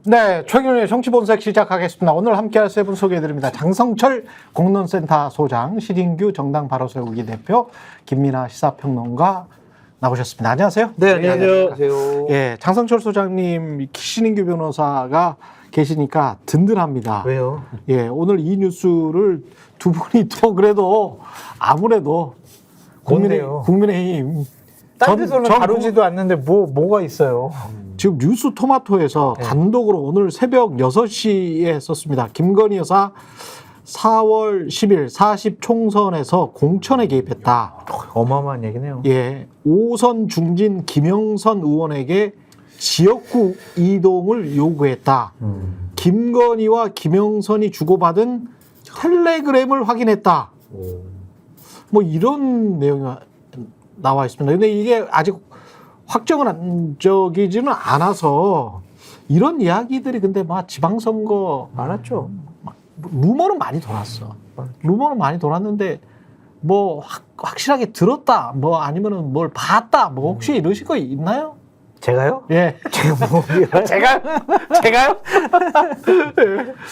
네, 최경영의 정치본색 시작하겠습니다. 오늘 함께할 세 분 소개해드립니다. 장성철 공론센터 소장, 신인규 정당 바로 세우기 대표, 김민아 시사평론가 나오셨습니다. 안녕하세요. 네, 안녕하세요. 예, 장성철 소장님, 신인규 변호사가 계시니까 든든합니다. 왜요? 예, 오늘 이 뉴스를 두 분이 또 그래도 아무래도 국민의힘 딴 데서는 다루지도 않는데 뭐가 있어요? 지금 뉴스 토마토에서 단독으로 오늘 새벽 6시에 썼습니다. 김건희 여사 4월 10일 40 총선에서 공천에 개입했다. 어마어마한 얘기네요. 예, 5선 중진 김영선 의원에게 지역구 이동을 요구했다. 김건희와 김영선이 주고받은 텔레그램을 확인했다. 뭐 이런 내용이 나와 있습니다. 근데 이게 아직 확정은 한 적이지는 않아서 이런 이야기들이 근데 막 지방선거 많았죠. 루머는 많이 돌았어. 루머는 많이 돌았는데 뭐 확실하게 들었다 뭐 아니면은 뭘 봤다 뭐 혹시 이러실 거 있나요? 제가요? 예. 제가 뭐 제가요?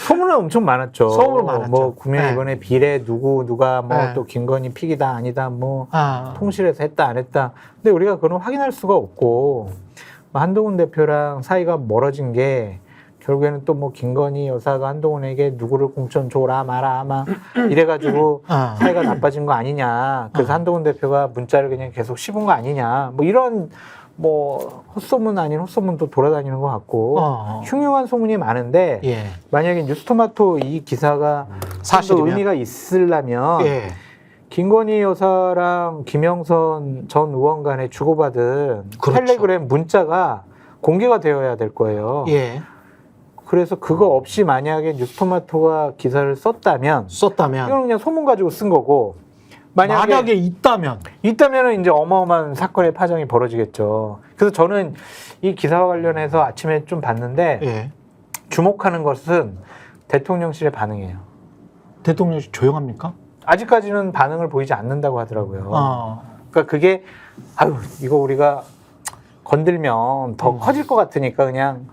소문은 엄청 많았죠. 소문은 많았죠. 뭐 국민의원의 비례 누가 뭐 네. 또 김건희 픽이다 아니다 뭐 아. 통실에서 했다 안 했다. 근데 우리가 그건 확인할 수가 없고 뭐 한동훈 대표랑 사이가 멀어진 게 결국에는 또 뭐 김건희 여사가 한동훈에게 누구를 공천 줘라 마라 아마 이래가지고 사이가 나빠진 거 아니냐. 그래서 한동훈 대표가 문자를 그냥 계속 씹은 거 아니냐. 뭐 이런 뭐 헛소문 아닌 헛소문도 돌아다니는 것 같고 흉흉한 소문이 많은데 예. 만약에 뉴스토마토 이 기사가 사실이면? 의미가 있으려면 예. 김건희 여사랑 김영선 전 의원 간에 주고받은 그렇죠. 텔레그램 문자가 공개가 되어야 될 거예요. 예. 그래서 그거 없이 만약에 뉴스토마토가 기사를 썼다면 이건 그냥 소문 가지고 쓴 거고 만약에 있다면은 이제 어마어마한 사건의 파장이 벌어지겠죠. 그래서 저는 이 기사와 관련해서 아침에 좀 봤는데 예. 주목하는 것은 대통령실의 반응이에요. 대통령실 조용합니까? 아직까지는 반응을 보이지 않는다고 하더라고요. 그러니까 그게 아유 이거 우리가 건들면 더 커질 것 같으니까 그냥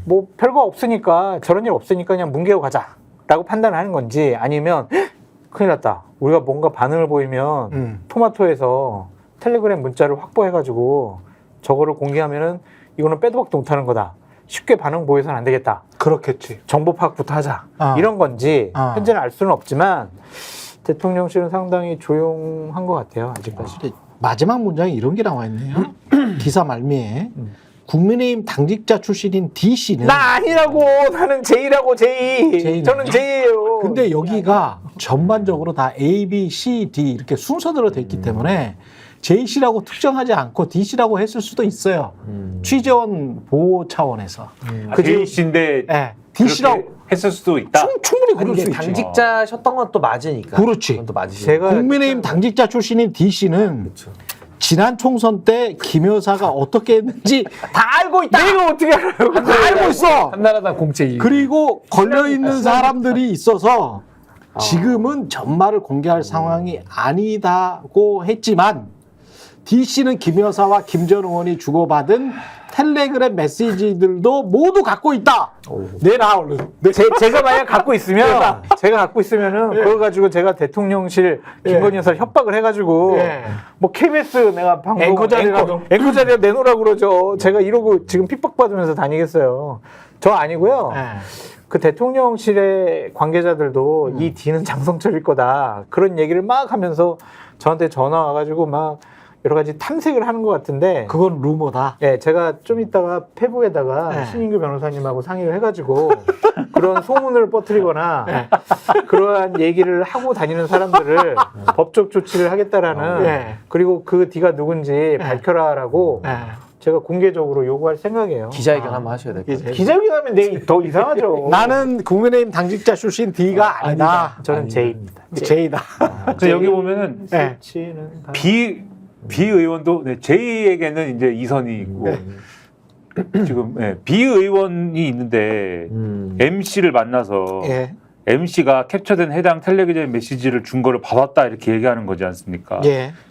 뭐 별거 없으니까 저런 일 없으니까 그냥 뭉개고 가자라고 판단하는 건지 아니면 큰일 났다. 우리가 뭔가 반응을 보이면 토마토에서 텔레그램 문자를 확보해가지고 저거를 공개하면은 이거는 빼도 박도 못하는 거다. 쉽게 반응 보여서는 안 되겠다. 그렇겠지. 정보 파악부터 하자. 이런 건지 현재는 알 수는 없지만 대통령실은 상당히 조용한 것 같아요. 아직까지. 마지막 문장에 이런 게 나와 있네요. 기사 말미에 국민의힘 당직자 출신인 D 씨는 나 아니라고. 나는 J라고 J. 저는 J예요. 근데 여기가 전반적으로 다 A, B, C, D 이렇게 순서대로 돼 있기 때문에 J 씨라고 특정하지 않고 D 씨라고 했을 수도 있어요. 취재원 보호 차원에서. J 씨인데 네. D 씨라고 했을 수도 있다. 충분히 그럴 아니, 수 있지. 당직자셨던 건 또 맞으니까. 그렇지. 그건 또 맞으시죠. 제가 국민의힘 당직자 출신인 D 씨는 지난 총선 때 김 여사가 어떻게 했는지 다 알고 있다. 내가 어떻게 알아요? 다 알고 있어. 한나라당 공채 그리고 걸려 있는 사람들이 있어서 지금은 전말을 공개할 상황이 아니다고 했지만 D 씨는 김 여사와 김 전 의원이 주고받은 텔레그램 메시지들도 모두 갖고 있다. 내놔 얼른. 제가 만약 갖고 있으면은 그걸 가지고 제가 대통령실 김건희 여사를 협박을 해가지고 뭐 KBS 내가 방송 앵커 자리에 내놓으라고 그러죠. 제가 이러고 지금 핍박받으면서 다니겠어요. 저 아니고요. 그 대통령실의 관계자들도 이 D는 장성철일 거다. 그런 얘기를 막 하면서 저한테 전화 와가지고 막 여러 가지 탐색을 하는 것 같은데 그건 루머다. 예, 제가 좀 이따가 페북에다가 신인규 변호사님하고 상의를 해가지고 그런 소문을 퍼뜨리거나 그러한 얘기를 하고 다니는 사람들을 법적 조치를 하겠다라는 그리고 그 D가 누군지 밝혀라라고 제가 공개적으로 요구할 생각이에요. 기자회견 한번 하셔야 될 것 같아요. 기자회견하면 내가 더 이상하죠. 나는 국민의힘 당직자 출신 D가 아니다. 저는 J입니다. J다. 그래서 여기 보면은 B 의원도 J에게는 이제 이선이 있고 지금 B 의원이 있는데 MC를 만나서 MC가 캡처된 해당 텔레그램 메시지를 준 거를 받았다 이렇게 얘기하는 거지 않습니까?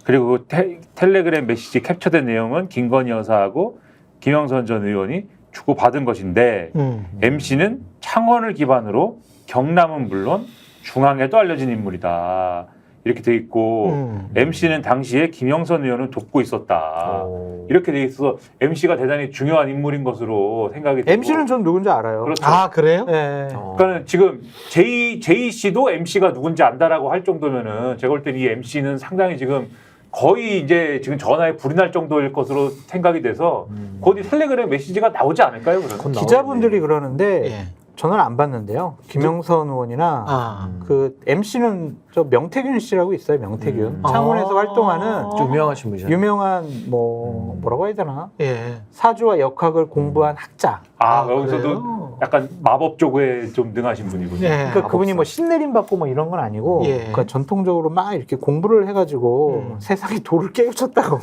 그리고 그 텔레그램 메시지 캡처된 내용은 김건희 여사하고 김영선 전 의원이 주고받은 것인데 MC는 창원을 기반으로 경남은 물론 중앙에도 알려진 인물이다. 이렇게 돼 있고 MC는 당시에 김영선 의원을 돕고 있었다. 이렇게 돼 있어서 MC가 대단히 중요한 인물인 것으로 생각이 되고 MC는 전 누군지 알아요. 그렇죠. 아 그래요? 네. 그러니까는 지금 제이 씨도 MC가 누군지 안다라고 할 정도면은 제가 볼 땐 이 MC는 상당히 지금 거의 이제 지금 전화에 불이 날 정도일 것으로 생각이 돼서 곧 이 텔레그램 메시지가 나오지 않을까요? 그러면? 기자분들이 그러는데 예. 저는 안 봤는데요. 김영선 의원이나 그 MC는 저 명태균 씨라고 있어요. 명태균. 창원에서 활동하는 좀 유명하신 분이잖아요. 유명한 뭐라고 해야 되나? 예. 사주와 역학을 공부한 학자. 여기서도 그래요? 약간 마법 쪽에 좀 능하신 분이군요. 예. 그러니까 그분이 뭐 신내림 받고 뭐 이런 건 아니고 예. 그러니까 전통적으로 막 이렇게 공부를 해가지고 세상에 돌을 깨우쳤다고.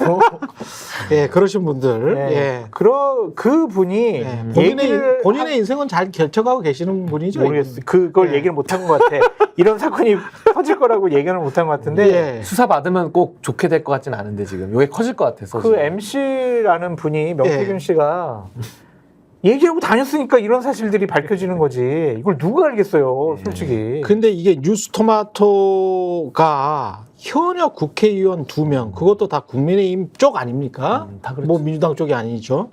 예, 그러신 분들. 네. 예. 그 분이 예. 얘기를 본인의 인생은 잘 결정하고 계시는 분이죠. 모르겠어요. 그걸 예. 얘기를 못한 것 같아. 이런 사건이 터질 거라고 얘기를 못한 것 같은데 예. 수사 받으면 꼭 좋게 될 것 같진 않은데 지금 이게 커질 것 같아서. 그 지금. MC라는 분이 명태균 예. 씨가 얘기하고 다녔으니까 이런 사실들이 밝혀지는 거지. 이걸 누가 알겠어요, 솔직히. 근데 이게 뉴스토마토가 현역 국회의원 2명, 그것도 다 국민의힘 쪽 아닙니까? 다 그렇죠. 뭐 민주당 쪽이 아니죠.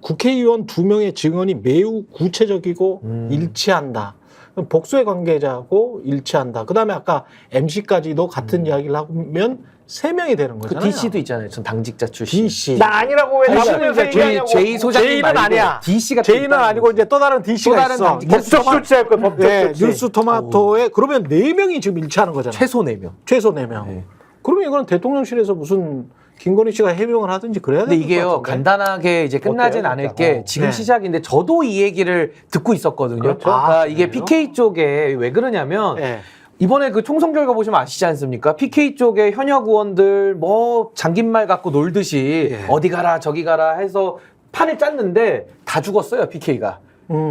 국회의원 2명의 증언이 매우 구체적이고 일치한다. 그럼 복수의 관계자고 일치한다. 그다음에 아까 MC까지도 같은 이야기를 하면 3명이 되는 그 거잖아요. DC도 있잖아요. 전 당직자 출신. DC. 나 아니라고 왜 나보면서 얘기하냐고. J 소장님 J는 말고 아니야. DC가 J는 아니고 이제 또 다른 DC가 또 다른 있어. 당직자 법적 조치할 거야, 법적 네, 조치. 뉴스토마토에 그러면 4명이 지금 일치하는 거잖아요. 최소 4명. 최소 4명. 네. 그러면 이거는 대통령실에서 무슨 김건희 씨가 해명을 하든지 그래야 근데 될것 이게요 같은데. 간단하게 이제 끝나진 어때요, 않을 진짜? 게 지금 네. 시작인데 저도 이 얘기를 듣고 있었거든요. 그렇죠. 그러니까 아, 이게 그래요? PK 쪽에 왜 그러냐면 네. 이번에 그 총선 결과 보시면 아시지 않습니까? PK 쪽에 현역 의원들 뭐 잠긴말 갖고 놀듯이 예. 어디 가라 저기 가라 해서 판을 짰는데 다 죽었어요 PK가.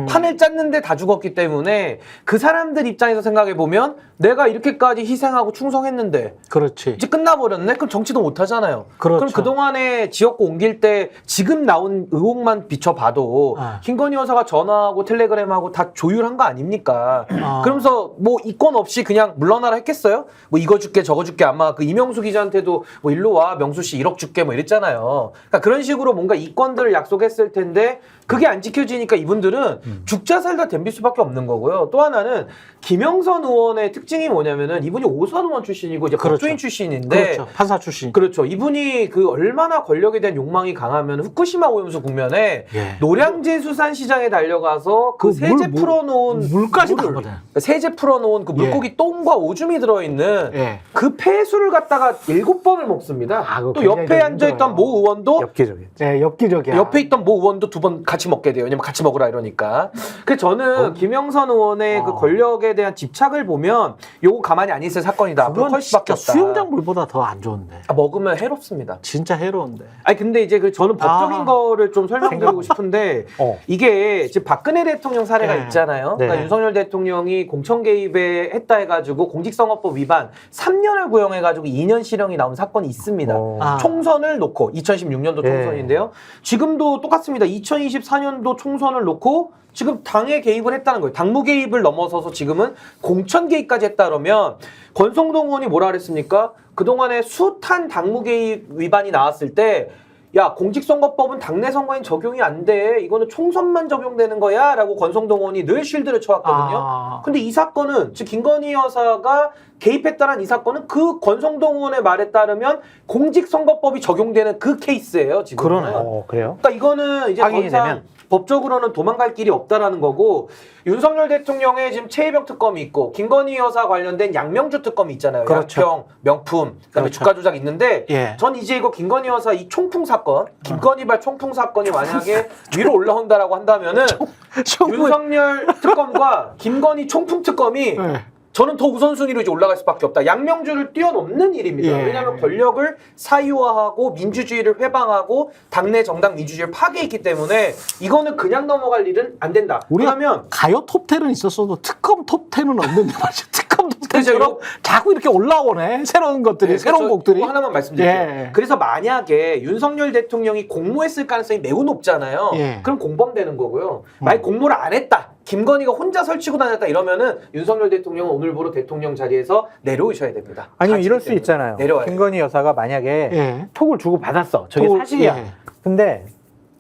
판을 짰는데 다 죽었기 때문에 그 사람들 입장에서 생각해 보면 내가 이렇게까지 희생하고 충성했는데 그렇지. 이제 끝나버렸네? 그럼 정치도 못 하잖아요. 그렇죠. 그럼 그동안에 지역구 옮길 때 지금 나온 의혹만 비춰봐도 아. 김건희 여사가 전화하고 텔레그램하고 다 조율한 거 아닙니까? 아. 그러면서 뭐 이권 없이 그냥 물러나라 했겠어요? 뭐 이거 줄게 저거 줄게 아마 그 이명수 기자한테도 뭐 일로 와 명수 씨 1억 줄게 뭐 이랬잖아요. 그러니까 그런 식으로 뭔가 이권들을 약속했을 텐데 그게 안 지켜지니까 이분들은 죽자 살다 덤빌 수밖에 없는 거고요. 또 하나는 김영선 의원의 특징이 뭐냐면은 이분이 오선 의원 출신이고 이제 그렇죠. 법조인 출신인데 그렇죠. 판사 출신. 그렇죠. 이분이 그 얼마나 권력에 대한 욕망이 강하면 후쿠시마 오염수 국면에 예. 노량진 수산시장에 달려가서 그 세제 풀어놓은 물까지 물을, 나거든. 세제 풀어놓은 그 물고기 똥과 오줌이 들어있는 예. 그 폐수를 갖다가 7번을 먹습니다. 아, 그거 또 굉장히 옆에 앉아있던 힘들어요. 모 의원도 엽기적이지. 예, 엽기적이야. 옆에 있던 모 의원도 2번 같이 먹게 돼요. 왜냐면 같이 먹으라 이러니까. 그래서 저는 김영선 의원의 그 권력에 대한 집착을 보면 요거 가만히 안 있을 사건이다. 앞으로 그건 털 수밖에 진짜 없다. 수영장 물보다 더 안 좋은데. 아, 먹으면 해롭습니다. 진짜 해로운데. 아니 근데 이제 그 저는 법적인 아. 거를 좀 설명드리고 싶은데 이게 지금 박근혜 대통령 사례가 네. 있잖아요. 네. 그러니까 윤석열 대통령이 공천 개입에 했다 해가지고 공직선거법 위반 3년을 구형해가지고 2년 실형이 나온 사건이 있습니다. 아. 총선을 놓고 2016년도 예. 총선인데요. 지금도 똑같습니다. 2024년도 총선을 놓고 지금 당에 개입을 했다는 거예요. 당무 개입을 넘어서서 지금은 공천 개입까지 했다 그러면 권성동 의원이 뭐라 그랬습니까? 그동안에 숱한 당무 개입 위반이 나왔을 때 야, 공직선거법은 당내 선거엔 적용이 안 돼. 이거는 총선만 적용되는 거야. 라고 권성동 의원이 늘 쉴드를 쳐왔거든요. 아. 근데 이 사건은, 즉, 김건희 여사가 개입했다는 이 사건은 그 권성동 의원의 말에 따르면 공직선거법이 적용되는 그 케이스예요, 지금. 그러네. 그래요? 그러니까 이거는 이제 더 확인이 이상 되면? 법적으로는 도망갈 길이 없다라는 거고 윤석열 대통령의 지금 최혜병 특검이 있고 김건희 여사 관련된 양명주 특검이 있잖아요. 그렇죠. 양평, 명품, 그다음에 그렇죠. 주가 조작 있는데 예. 전 이제 이거 김건희 여사 이 총풍 사건, 김건희발 총풍 사건이 만약에 위로 올라온다라고 한다면은 윤석열 특검과 김건희 총풍 특검이 예. 저는 더 우선순위로 이제 올라갈 수밖에 없다. 양명주를 뛰어넘는 일입니다. 예. 왜냐하면 권력을 사유화하고 민주주의를 회방하고 당내 정당 민주주의를 파괴했기 때문에 이거는 그냥 넘어갈 일은 안 된다. 우리가 그러면 가요 톱10은 있었어도 특검 톱10은 없는데 말이죠. 특검도 콘텐츠처럼 자꾸 이렇게 올라오네. 새로운 것들이, 네, 새로운 곡들이. 이거 하나만 말씀드릴게요. 예. 그래서 만약에 윤석열 대통령이 공모했을 가능성이 매우 높잖아요. 예. 그럼 공범되는 거고요. 만약 공모를 안 했다. 김건희가 혼자 설치고 다녔다 이러면은 윤석열 대통령은 오늘부로 대통령 자리에서 내려오셔야 됩니다. 아니면 가치기 이럴 수 때문에. 있잖아요. 내려와야 돼요. 김건희 여사가 만약에 예. 톡을 주고 받았어. 저게 톡을, 사실이야. 예. 근데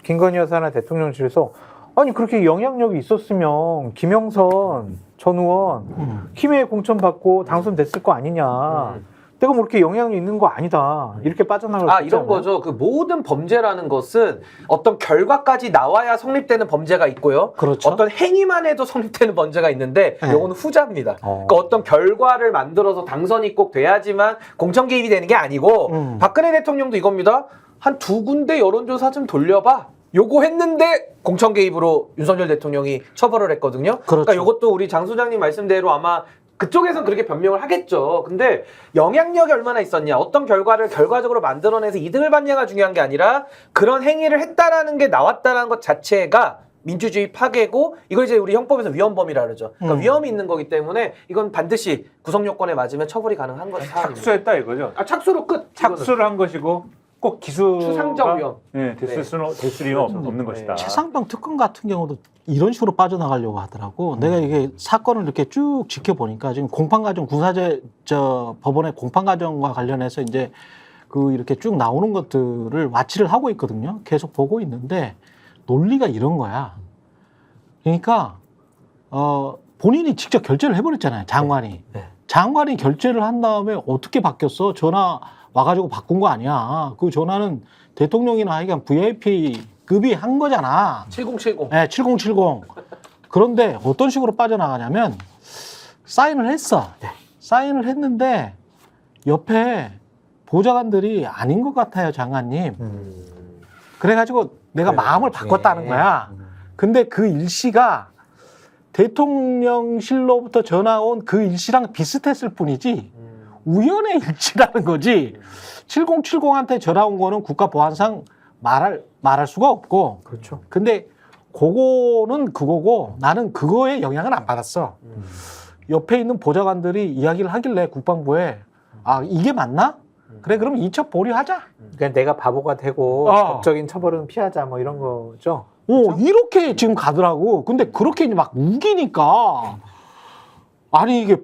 김건희 여사나 대통령실에서 아니 그렇게 영향력이 있었으면 김영선 전 의원 힘에 공천받고 당선됐을 거 아니냐. 내가 뭐 이렇게 영향이 있는 거 아니다. 이렇게 빠져나갈 수 이런 있잖아요. 거죠. 그 모든 범죄라는 것은 어떤 결과까지 나와야 성립되는 범죄가 있고요. 그렇죠. 어떤 행위만 해도 성립되는 범죄가 있는데 네. 요거는 후자입니다. 그러니까 어떤 결과를 만들어서 당선이 꼭 돼야지만 공천 개입이 되는 게 아니고 박근혜 대통령도 이겁니다. 한 2군데 여론조사 좀 돌려봐. 요거 했는데 공천 개입으로 윤석열 대통령이 처벌을 했거든요. 그렇죠. 그러니까 요것도 우리 장 소장님 말씀대로 아마 그쪽에선 그렇게 변명을 하겠죠. 근데 영향력이 얼마나 있었냐, 어떤 결과를 결과적으로 만들어내서 이득을 받냐가 중요한 게 아니라 그런 행위를 했다라는 게 나왔다라는 것 자체가 민주주의 파괴고 이걸 이제 우리 형법에서 위헌범이라 그러죠. 그러니까 위험이 있는 거기 때문에 이건 반드시 구성 요건에 맞으면 처벌이 가능한 거죠. 착수했다 이거죠. 착수로 끝. 착수를 한 것이고 꼭 기수가 추상적 위험. 됐을 리는 없는 것이다. 최상병 특검 같은 경우도 이런 식으로 빠져나가려고 하더라고. 내가 이게 사건을 이렇게 쭉 지켜보니까 지금 공판과정 군사제 법원의 공판과정과 관련해서 이제 그 이렇게 쭉 나오는 것들을 와치를 하고 있거든요. 계속 보고 있는데 논리가 이런 거야. 그러니까 본인이 직접 결재를 해버렸잖아요. 장관이. 장관이 결재를 한 다음에 어떻게 바뀌었어? 전화 와가지고 바꾼 거 아니야. 그 전화는 대통령이나 하여간 VIP급이 한 거잖아. 7070. 네, 7070. 그런데 어떤 식으로 빠져나가냐면 사인을 했어. 사인을 했는데 옆에 보좌관들이 아닌 것 같아요, 장관님. 그래가지고 내가 마음을 바꿨다는 거야. 근데 그 일시가 대통령실로부터 전화 온 그 일시랑 비슷했을 뿐이지 우연의 일치라는 거지. 7070한테 전화 온 거는 국가보안상 말할 수가 없고. 그렇죠. 근데 그거는 그거고 나는 그거에 영향을 안 받았어. 옆에 있는 보좌관들이 이야기를 하길래 국방부에 이게 맞나? 그래 그럼 이첩 보류하자. 그러니까 내가 바보가 되고 법적인 처벌은 피하자 뭐 이런 거죠. 이렇게 지금 가더라고. 근데 그렇게 이제 막 우기니까 아니 이게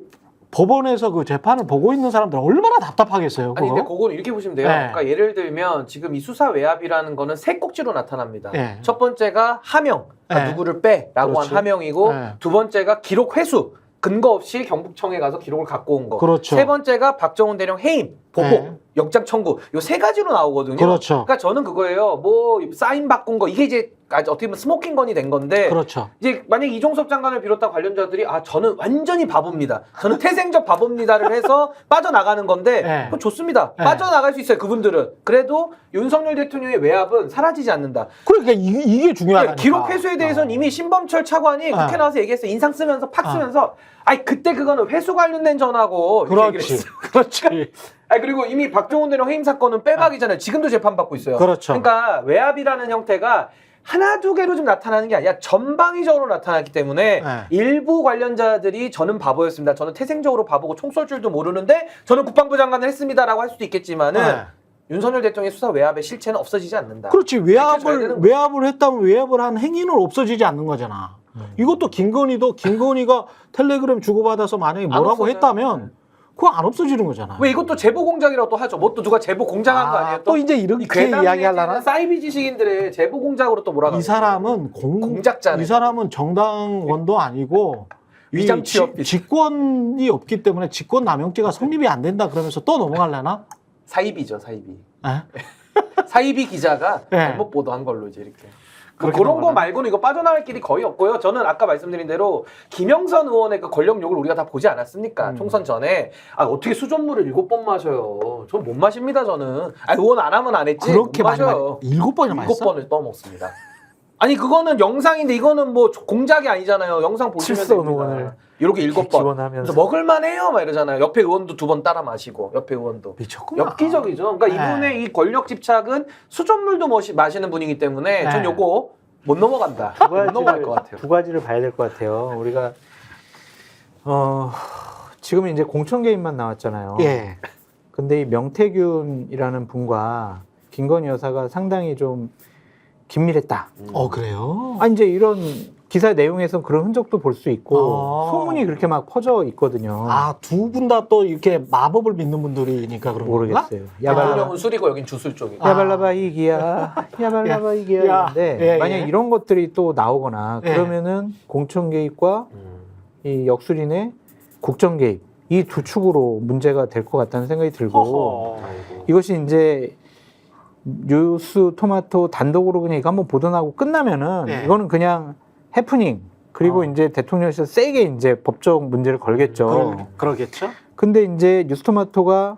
법원에서 그 재판을 보고 있는 사람들 얼마나 답답하겠어요. 아니 그거? 근데 그거는 이렇게 보시면 돼요. 네. 그러니까 예를 들면 지금 이 수사 외압이라는 거는 세 꼭지로 나타납니다. 네. 첫 번째가 하명, 네. 누구를 빼라고 그렇지. 한 하명이고 네. 두 번째가 기록 회수. 근거 없이 경북청에 가서 기록을 갖고 온 거. 그렇죠. 세 번째가 박정훈 대령 해임, 보복, 네. 영장 청구. 요 세 가지로 나오거든요. 그렇죠. 그러니까 저는 그거예요. 뭐 사인 바꾼 거 이게 이제 어떻게 보면 스모킹 건이 된 건데 그렇죠. 이제 만약 이종섭 장관을 비롯한 관련자들이 저는 완전히 바보입니다. 저는 태생적 바보입니다를 해서 빠져나가는 건데 네. 그거 좋습니다. 네. 빠져나갈 수 있어요. 그분들은. 그래도 윤석열 대통령의 외압은 사라지지 않는다. 그러니까 이게 중요하다니까. 기록 회수에 대해서는 이미 신범철 차관이 국회 나와서 얘기했어요. 인상 쓰면서 팍 쓰면서 그때 그거는 회수 관련된 전화고 이렇게 얘기를 그렇지. 했어요. 그렇지. 그리고 이미 박정훈 대령 해임 사건은 빼박이잖아요. 지금도 재판받고 있어요. 그렇죠. 그러니까 외압이라는 형태가 하나 두 개로 좀 나타나는 게 아니라 전방위적으로 나타났기 때문에 네. 일부 관련자들이 저는 바보였습니다. 저는 태생적으로 바보고 총 쏠 줄도 모르는데 저는 국방부 장관을 했습니다라고 할 수도 있겠지만은 네. 윤석열 대통령의 수사 외압의 실체는 없어지지 않는다. 그렇지. 줘야 되는 외압을 했다면 외압을 한 행위는 없어지지 않는 거잖아. 이것도 김건희가 텔레그램 주고받아서 만약에 뭐라고 없어져요. 했다면 그거 안 없어지는 거잖아. 왜 이것도 제보 공작이라고 또 하죠. 뭐 또 누가 제보 공작한 거 아니에요? 또 이제 이렇게 이야기하려나? 사이비 지식인들의 제보 공작으로 또 몰아가. 이 사람은 공작자네. 이 사람은 정당원도 아니고 위장 이 취업 직권이 없기 때문에 직권남용죄가 성립이 안 된다 그러면서 또 넘어가려나? 사이비죠, 사이비. 에? 사이비 기자가 네. 잘못 보도한 걸로 이제 이렇게. 그렇게 그런 거 넘어가나? 말고는 이거 빠져나갈 길이 거의 없고요. 저는 아까 말씀드린 대로 김영선 의원의 그 권력욕을 우리가 다 보지 않았습니까? 총선 전에. 어떻게 수돗물을 7번 마셔요. 전 못 마십니다, 저는. 의원 안 하면 안 했지. 그렇게 못 많이 마셔요. 7번이나 마셨어? 7번을 떠먹습니다. 아니 그거는 영상인데 이거는 뭐 공작이 아니잖아요. 영상 보시면 칠선 됩니다. 의원을 이렇게 7번. 지원하면서. 그래서 먹을만해요, 막 이러잖아요. 옆에 의원도 2번 따라 마시고, 옆에 의원도. 미쳤구나. 엽기적이죠. 그러니까 네. 이분의 이 권력 집착은 수돗물도 마시는 분이기 때문에 전 네. 요거 못 넘어간다. 못 넘어갈 것 같아요. 두 가지를 봐야 될 것 같아요. 우리가 지금 이제 공천 개입만 나왔잖아요. 예. 근데 이 명태균이라는 분과 김건희 여사가 상당히 좀 긴밀했다. 그래요? 아, 이제 이런 기사 내용에서 그런 흔적도 볼 수 있고 아. 소문이 그렇게 막 퍼져 있거든요. 두 분 다 또 이렇게 마법을 믿는 분들이니까 그런 건가? 모르겠어요. 야발라바. 대통령은 술이고 여긴 주술 쪽이. 야발라바 이기야, 야발라바 이기야인데 예, 만약 예. 이런 것들이 또 나오거나 예. 그러면은 공천 개입과 이 역술인의 국정 개입 이 두 축으로 문제가 될 것 같다는 생각이 들고 허허. 이것이 이제 뉴스 토마토 단독으로 그냥 이거 한번 보도나고 끝나면은 네. 이거는 그냥 해프닝 그리고 이제 대통령실에서 세게 이제 법적 문제를 걸겠죠. 그러겠죠? 근데 이제 뉴스토마토가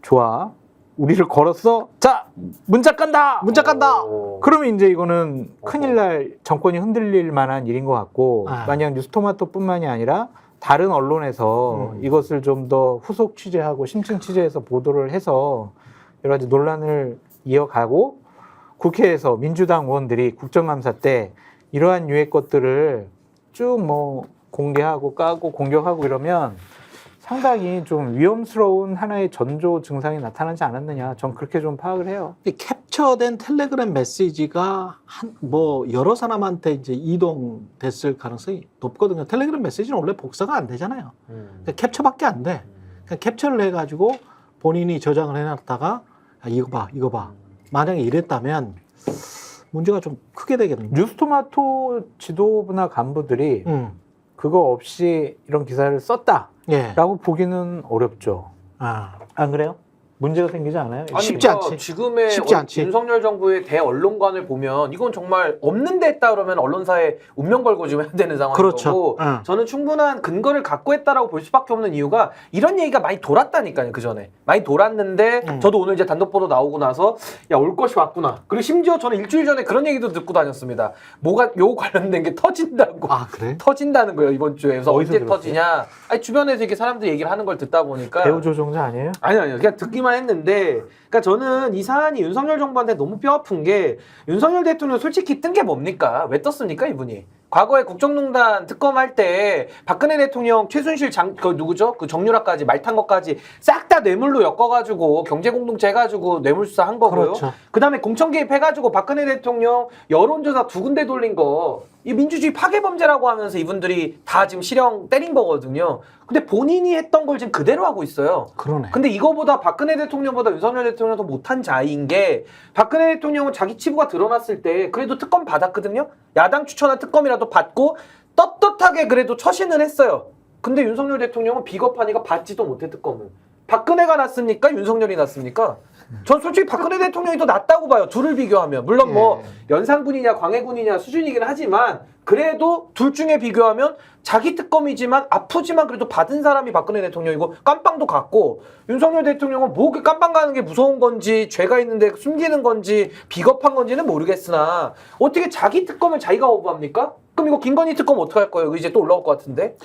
좋아 우리를 걸었어 자 문자 깐다 문자 간다. 그러면 이제 이거는 큰일 날 정권이 흔들릴 만한 일인 것 같고 아. 만약 뉴스토마토뿐만이 아니라 다른 언론에서 이것을 좀 더 후속 취재하고 심층 취재해서 보도를 해서 여러 가지 논란을 이어가고 국회에서 민주당 의원들이 국정감사 때 이러한 유의 것들을 쭉 뭐 공개하고 까고 공격하고 이러면 상당히 좀 위험스러운 하나의 전조 증상이 나타나지 않았느냐 전 그렇게 좀 파악을 해요. 이 캡처된 텔레그램 메시지가 여러 사람한테 이제 이동됐을 가능성이 높거든요. 텔레그램 메시지는 원래 복사가 안 되잖아요. 그러니까 캡처밖에 안 돼. 그러니까 캡처를 해가지고 본인이 저장을 해놨다가 이거 봐. 만약에 이랬다면 문제가 좀 크게 되겠네요. 뉴스토마토 지도부나 간부들이 그거 없이 이런 기사를 썼다라고 예. 보기는 어렵죠. 안 그래요? 문제가 생기지 않아요? 아니, 쉽지 그러니까 않지. 지금의 쉽지 않지. 윤석열 정부의 대언론관을 보면 이건 정말 없는데 했다 그러면 언론사에 운명 걸고 지금 해야 되는 상황인 그렇죠. 거고 저는 충분한 근거를 갖고 했다라고 볼 수밖에 없는 이유가 이런 얘기가 많이 돌았다니까요. 그 전에 많이 돌았는데 저도 오늘 이제 단독 보도 나오고 나서 야 올 것이 왔구나. 그리고 심지어 저는 일주일 전에 그런 얘기도 듣고 다녔습니다. 뭐가 요 관련된 게 터진다고. 그래? 터진다는 거예요 이번 주에. 그래서 어디서 언제 들었어요? 터지냐? 아니 주변에서 이렇게 사람들 얘기를 하는 걸 듣다 보니까 배우 조종자 아니에요? 아니요. 그냥 듣기만 했는데, 그러니까 저는 이 사안이 윤석열 정부한테 너무 뼈아픈 게 윤석열 대통령 솔직히 뜬 게 뭡니까? 왜 떴습니까, 이분이? 과거에 국정농단 특검할 때 박근혜 대통령 최순실 누구죠? 그 정유라까지 말 탄 것까지 싹 다 뇌물로 엮어가지고 경제공동체 해가지고 뇌물수사 한 거고요. 그렇죠. 그 다음에 공천 개입해가지고 박근혜 대통령 여론조사 2군데 돌린 거, 이 민주주의 파괴범죄라고 하면서 이분들이 다 지금 실형 때린 거거든요. 근데 본인이 했던 걸 지금 그대로 하고 있어요. 그러네. 근데 이거보다 박근혜 대통령보다 윤석열 대통령이 더 못한 자인 게 박근혜 대통령은 자기 치부가 드러났을 때 그래도 특검 받았거든요. 야당 추천한 특검이라도 받고 떳떳하게 그래도 처신을 했어요. 근데 윤석열 대통령은 비겁하니까 받지도 못해 특검을. 박근혜가 낫습니까? 윤석열이 낫습니까? 전 솔직히 박근혜 대통령이 더 낫다고 봐요. 둘을 비교하면. 물론 뭐 연상군이냐 광해군이냐 수준이긴 하지만 그래도 둘 중에 비교하면 자기 특검이지만 아프지만 그래도 받은 사람이 박근혜 대통령이고 깜빵도 갔고 윤석열 대통령은 뭐 그 깜빵 가는 게 무서운 건지 죄가 있는데 숨기는 건지 비겁한 건지는 모르겠으나 어떻게 자기 특검을 자기가 거부합니까? 그럼 이거 김건희 특검 어떻게 할 거예요? 이제 또 올라올 것 같은데.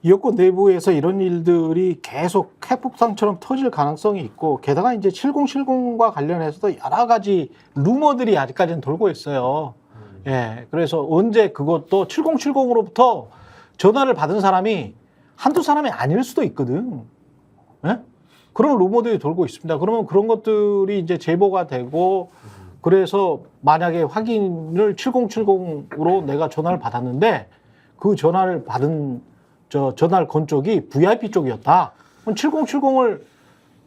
여권 내부에서 이런 일들이 계속 핵폭탄처럼 터질 가능성이 있고 게다가 이제 7070과 관련해서도 여러 가지 루머들이 아직까지는 돌고 있어요. 예, 그래서 언제 그것도 7070으로부터 전화를 받은 사람이 한두 사람이 아닐 수도 있거든. 예? 그런 루머들이 돌고 있습니다. 그러면 그런 것들이 이제 제보가 되고 그래서 만약에 확인을 7070으로 내가 전화를 받았는데 그 전화를 받은 전화를 건 쪽이 VIP 쪽이었다. 그럼 7070을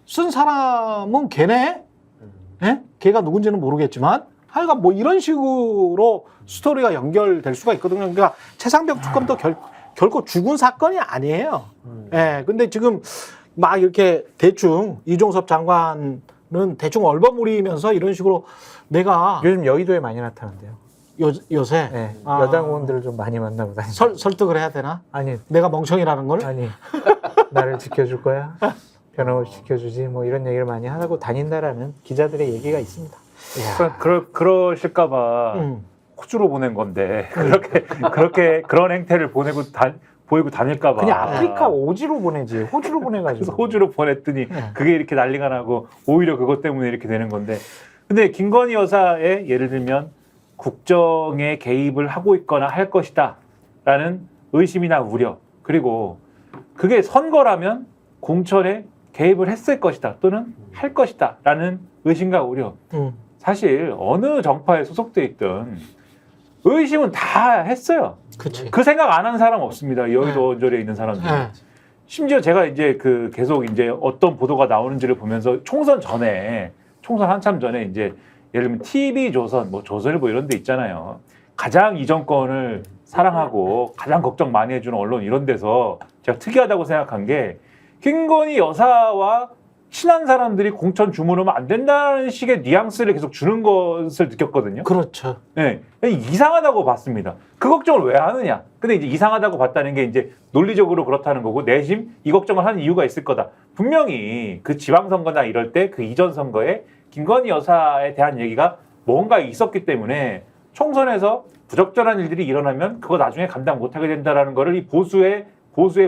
쓴 사람은 걔네? 예? 걔가 누군지는 모르겠지만 하여간 뭐 이런 식으로 스토리가 연결될 수가 있거든요. 그러니까 최상병 특검도 결코 죽은 사건이 아니에요. 예. 근데 지금 막 이렇게 대충 이종섭 장관은 대충 얼버무리면서 이런 식으로 내가 요즘 여의도에 많이 나타난대요. 요새 네, 여당 의원들을 좀 많이 만나고 다니죠. 설득을 해야 되나? 아니, 내가 멍청이라는 걸? 아니, 나를 지켜줄 거야? 변호사 지켜주지? 뭐 이런 얘기를 많이 하고 다닌다라는 기자들의 얘기가 있습니다. 그러실까봐 호주로 보낸 건데 그렇게 그런 행태를 보이고 다닐까봐 그냥 아프리카 오지로 보내지 호주로 보내가지고. 그래서 호주로 보냈더니 그게 이렇게 난리가 나고 오히려 그것 때문에 이렇게 되는 건데 근데 김건희 여사의 예를 들면 국정에 개입을 하고 있거나 할 것이다 라는 의심이나 우려 그리고 그게 선거라면 공천에 개입을 했을 것이다 또는 할 것이다라는 의심과 우려. 사실 어느 정파에 소속돼 있든 의심은 다 했어요. 그치. 그 생각 안 하는 사람 없습니다. 여의도 언저리에 있는 사람들. 심지어 제가 이제 그 계속 이제 어떤 보도가 나오는지를 보면서 총선 한참 전에 이제 예를 들면 TV조선, 뭐 조선일보 이런 데 있잖아요. 가장 이 정권을 사랑하고 가장 걱정 많이 해주는 언론 이런 데서 제가 특이하다고 생각한 게 김건희 여사와 친한 사람들이 공천 주문하면 안 된다는 식의 뉘앙스를 계속 주는 것을 느꼈거든요. 그렇죠. 네, 이상하다고 봤습니다. 그 걱정을 왜 하느냐? 근데 이제 이상하다고 봤다는 게 이제 논리적으로 그렇다는 거고 내심 이 걱정을 하는 이유가 있을 거다. 분명히 그 지방선거나 이럴 때 그 이전 선거에 김건희 여사에 대한 얘기가 뭔가 있었기 때문에 총선에서 부적절한 일들이 일어나면 그거 나중에 감당 못하게 된다라는 거를 이 보수의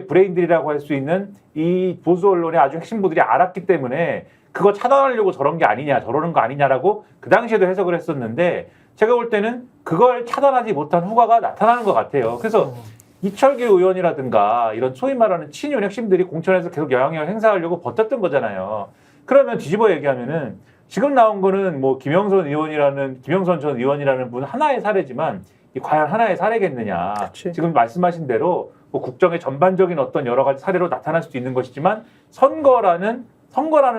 브레인들이라고 할 수 있는 이 보수 언론의 아주 핵심부들이 알았기 때문에 그거 차단하려고 저런 게 아니냐, 저러는 거 아니냐라고 그 당시에도 해석을 했었는데 제가 볼 때는 그걸 차단하지 못한 후과가 나타나는 것 같아요. 그래서 이철규 의원이라든가 이런 소위 말하는 친윤 핵심들이 공천에서 계속 영향력을 행사하려고 버텼던 거잖아요. 그러면 뒤집어 얘기하면은 지금 나온 거는 뭐 김영선 전 의원이라는 분 하나의 사례지만 이 과연 하나의 사례겠느냐. 그치. 지금 말씀하신 대로 뭐 국정의 전반적인 어떤 여러 가지 사례로 나타날 수도 있는 것이지만 선거라는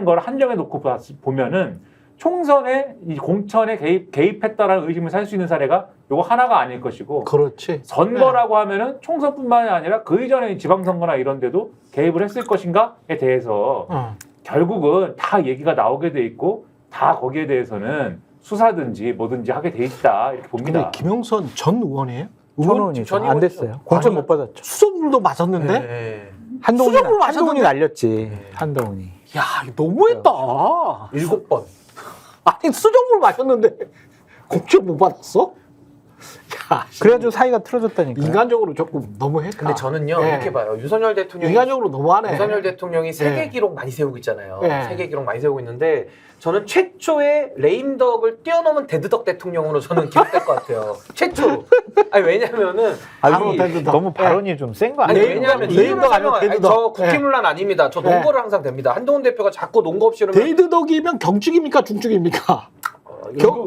걸 한정해 놓고 보면은 총선에 이 공천에 개입했다라는 의심을 살 수 있는 사례가 요거 하나가 아닐 것이고 그렇지. 선거라고 하면은 총선뿐만이 아니라 그 이전에 지방선거나 이런 데도 개입을 했을 것인가에 대해서 결국은 다 얘기가 나오게 돼 있고 다 거기에 대해서는 수사든지 뭐든지 하게 돼 있다 이렇게 근데 봅니다. 김영선 전 의원이에요? 전원이 안 됐어요. 공천 못 받았죠. 수석물도 맞았는데? 네. 한동훈이 맞았는데? 날렸지. 한동훈이. 야, 이거 너무했다. 7번. 아니, 수정물 마셨는데 공천 못 받았어? 야, 그래가지고 사이가 틀어졌다니까. 인간적으로 조금 너무했다. 근데 저는요 네. 이렇게 봐요. 윤석열 대통령이 인간적으로 너무하네. 윤석열 대통령이 세계 네. 기록 많이 세우고 있잖아요. 네. 세계 기록 많이 세우고 있는데 저는 최초의 레임덕을 뛰어넘은 데드덕 대통령으로 저는 기록될 것 같아요. 최초로. 아니 왜냐면은 바로 이- 데드덕. 너무 발언이 좀 센 거 아니 아니에요? 왜냐하면 레임덕 아니면 데드덕. 저 국기문란 아닙니다. 저 농구를 항상 됩니다. 한동훈 대표가 자꾸 농구 없이 이러면 데이드덕이면 경축입니까? 중축입니까?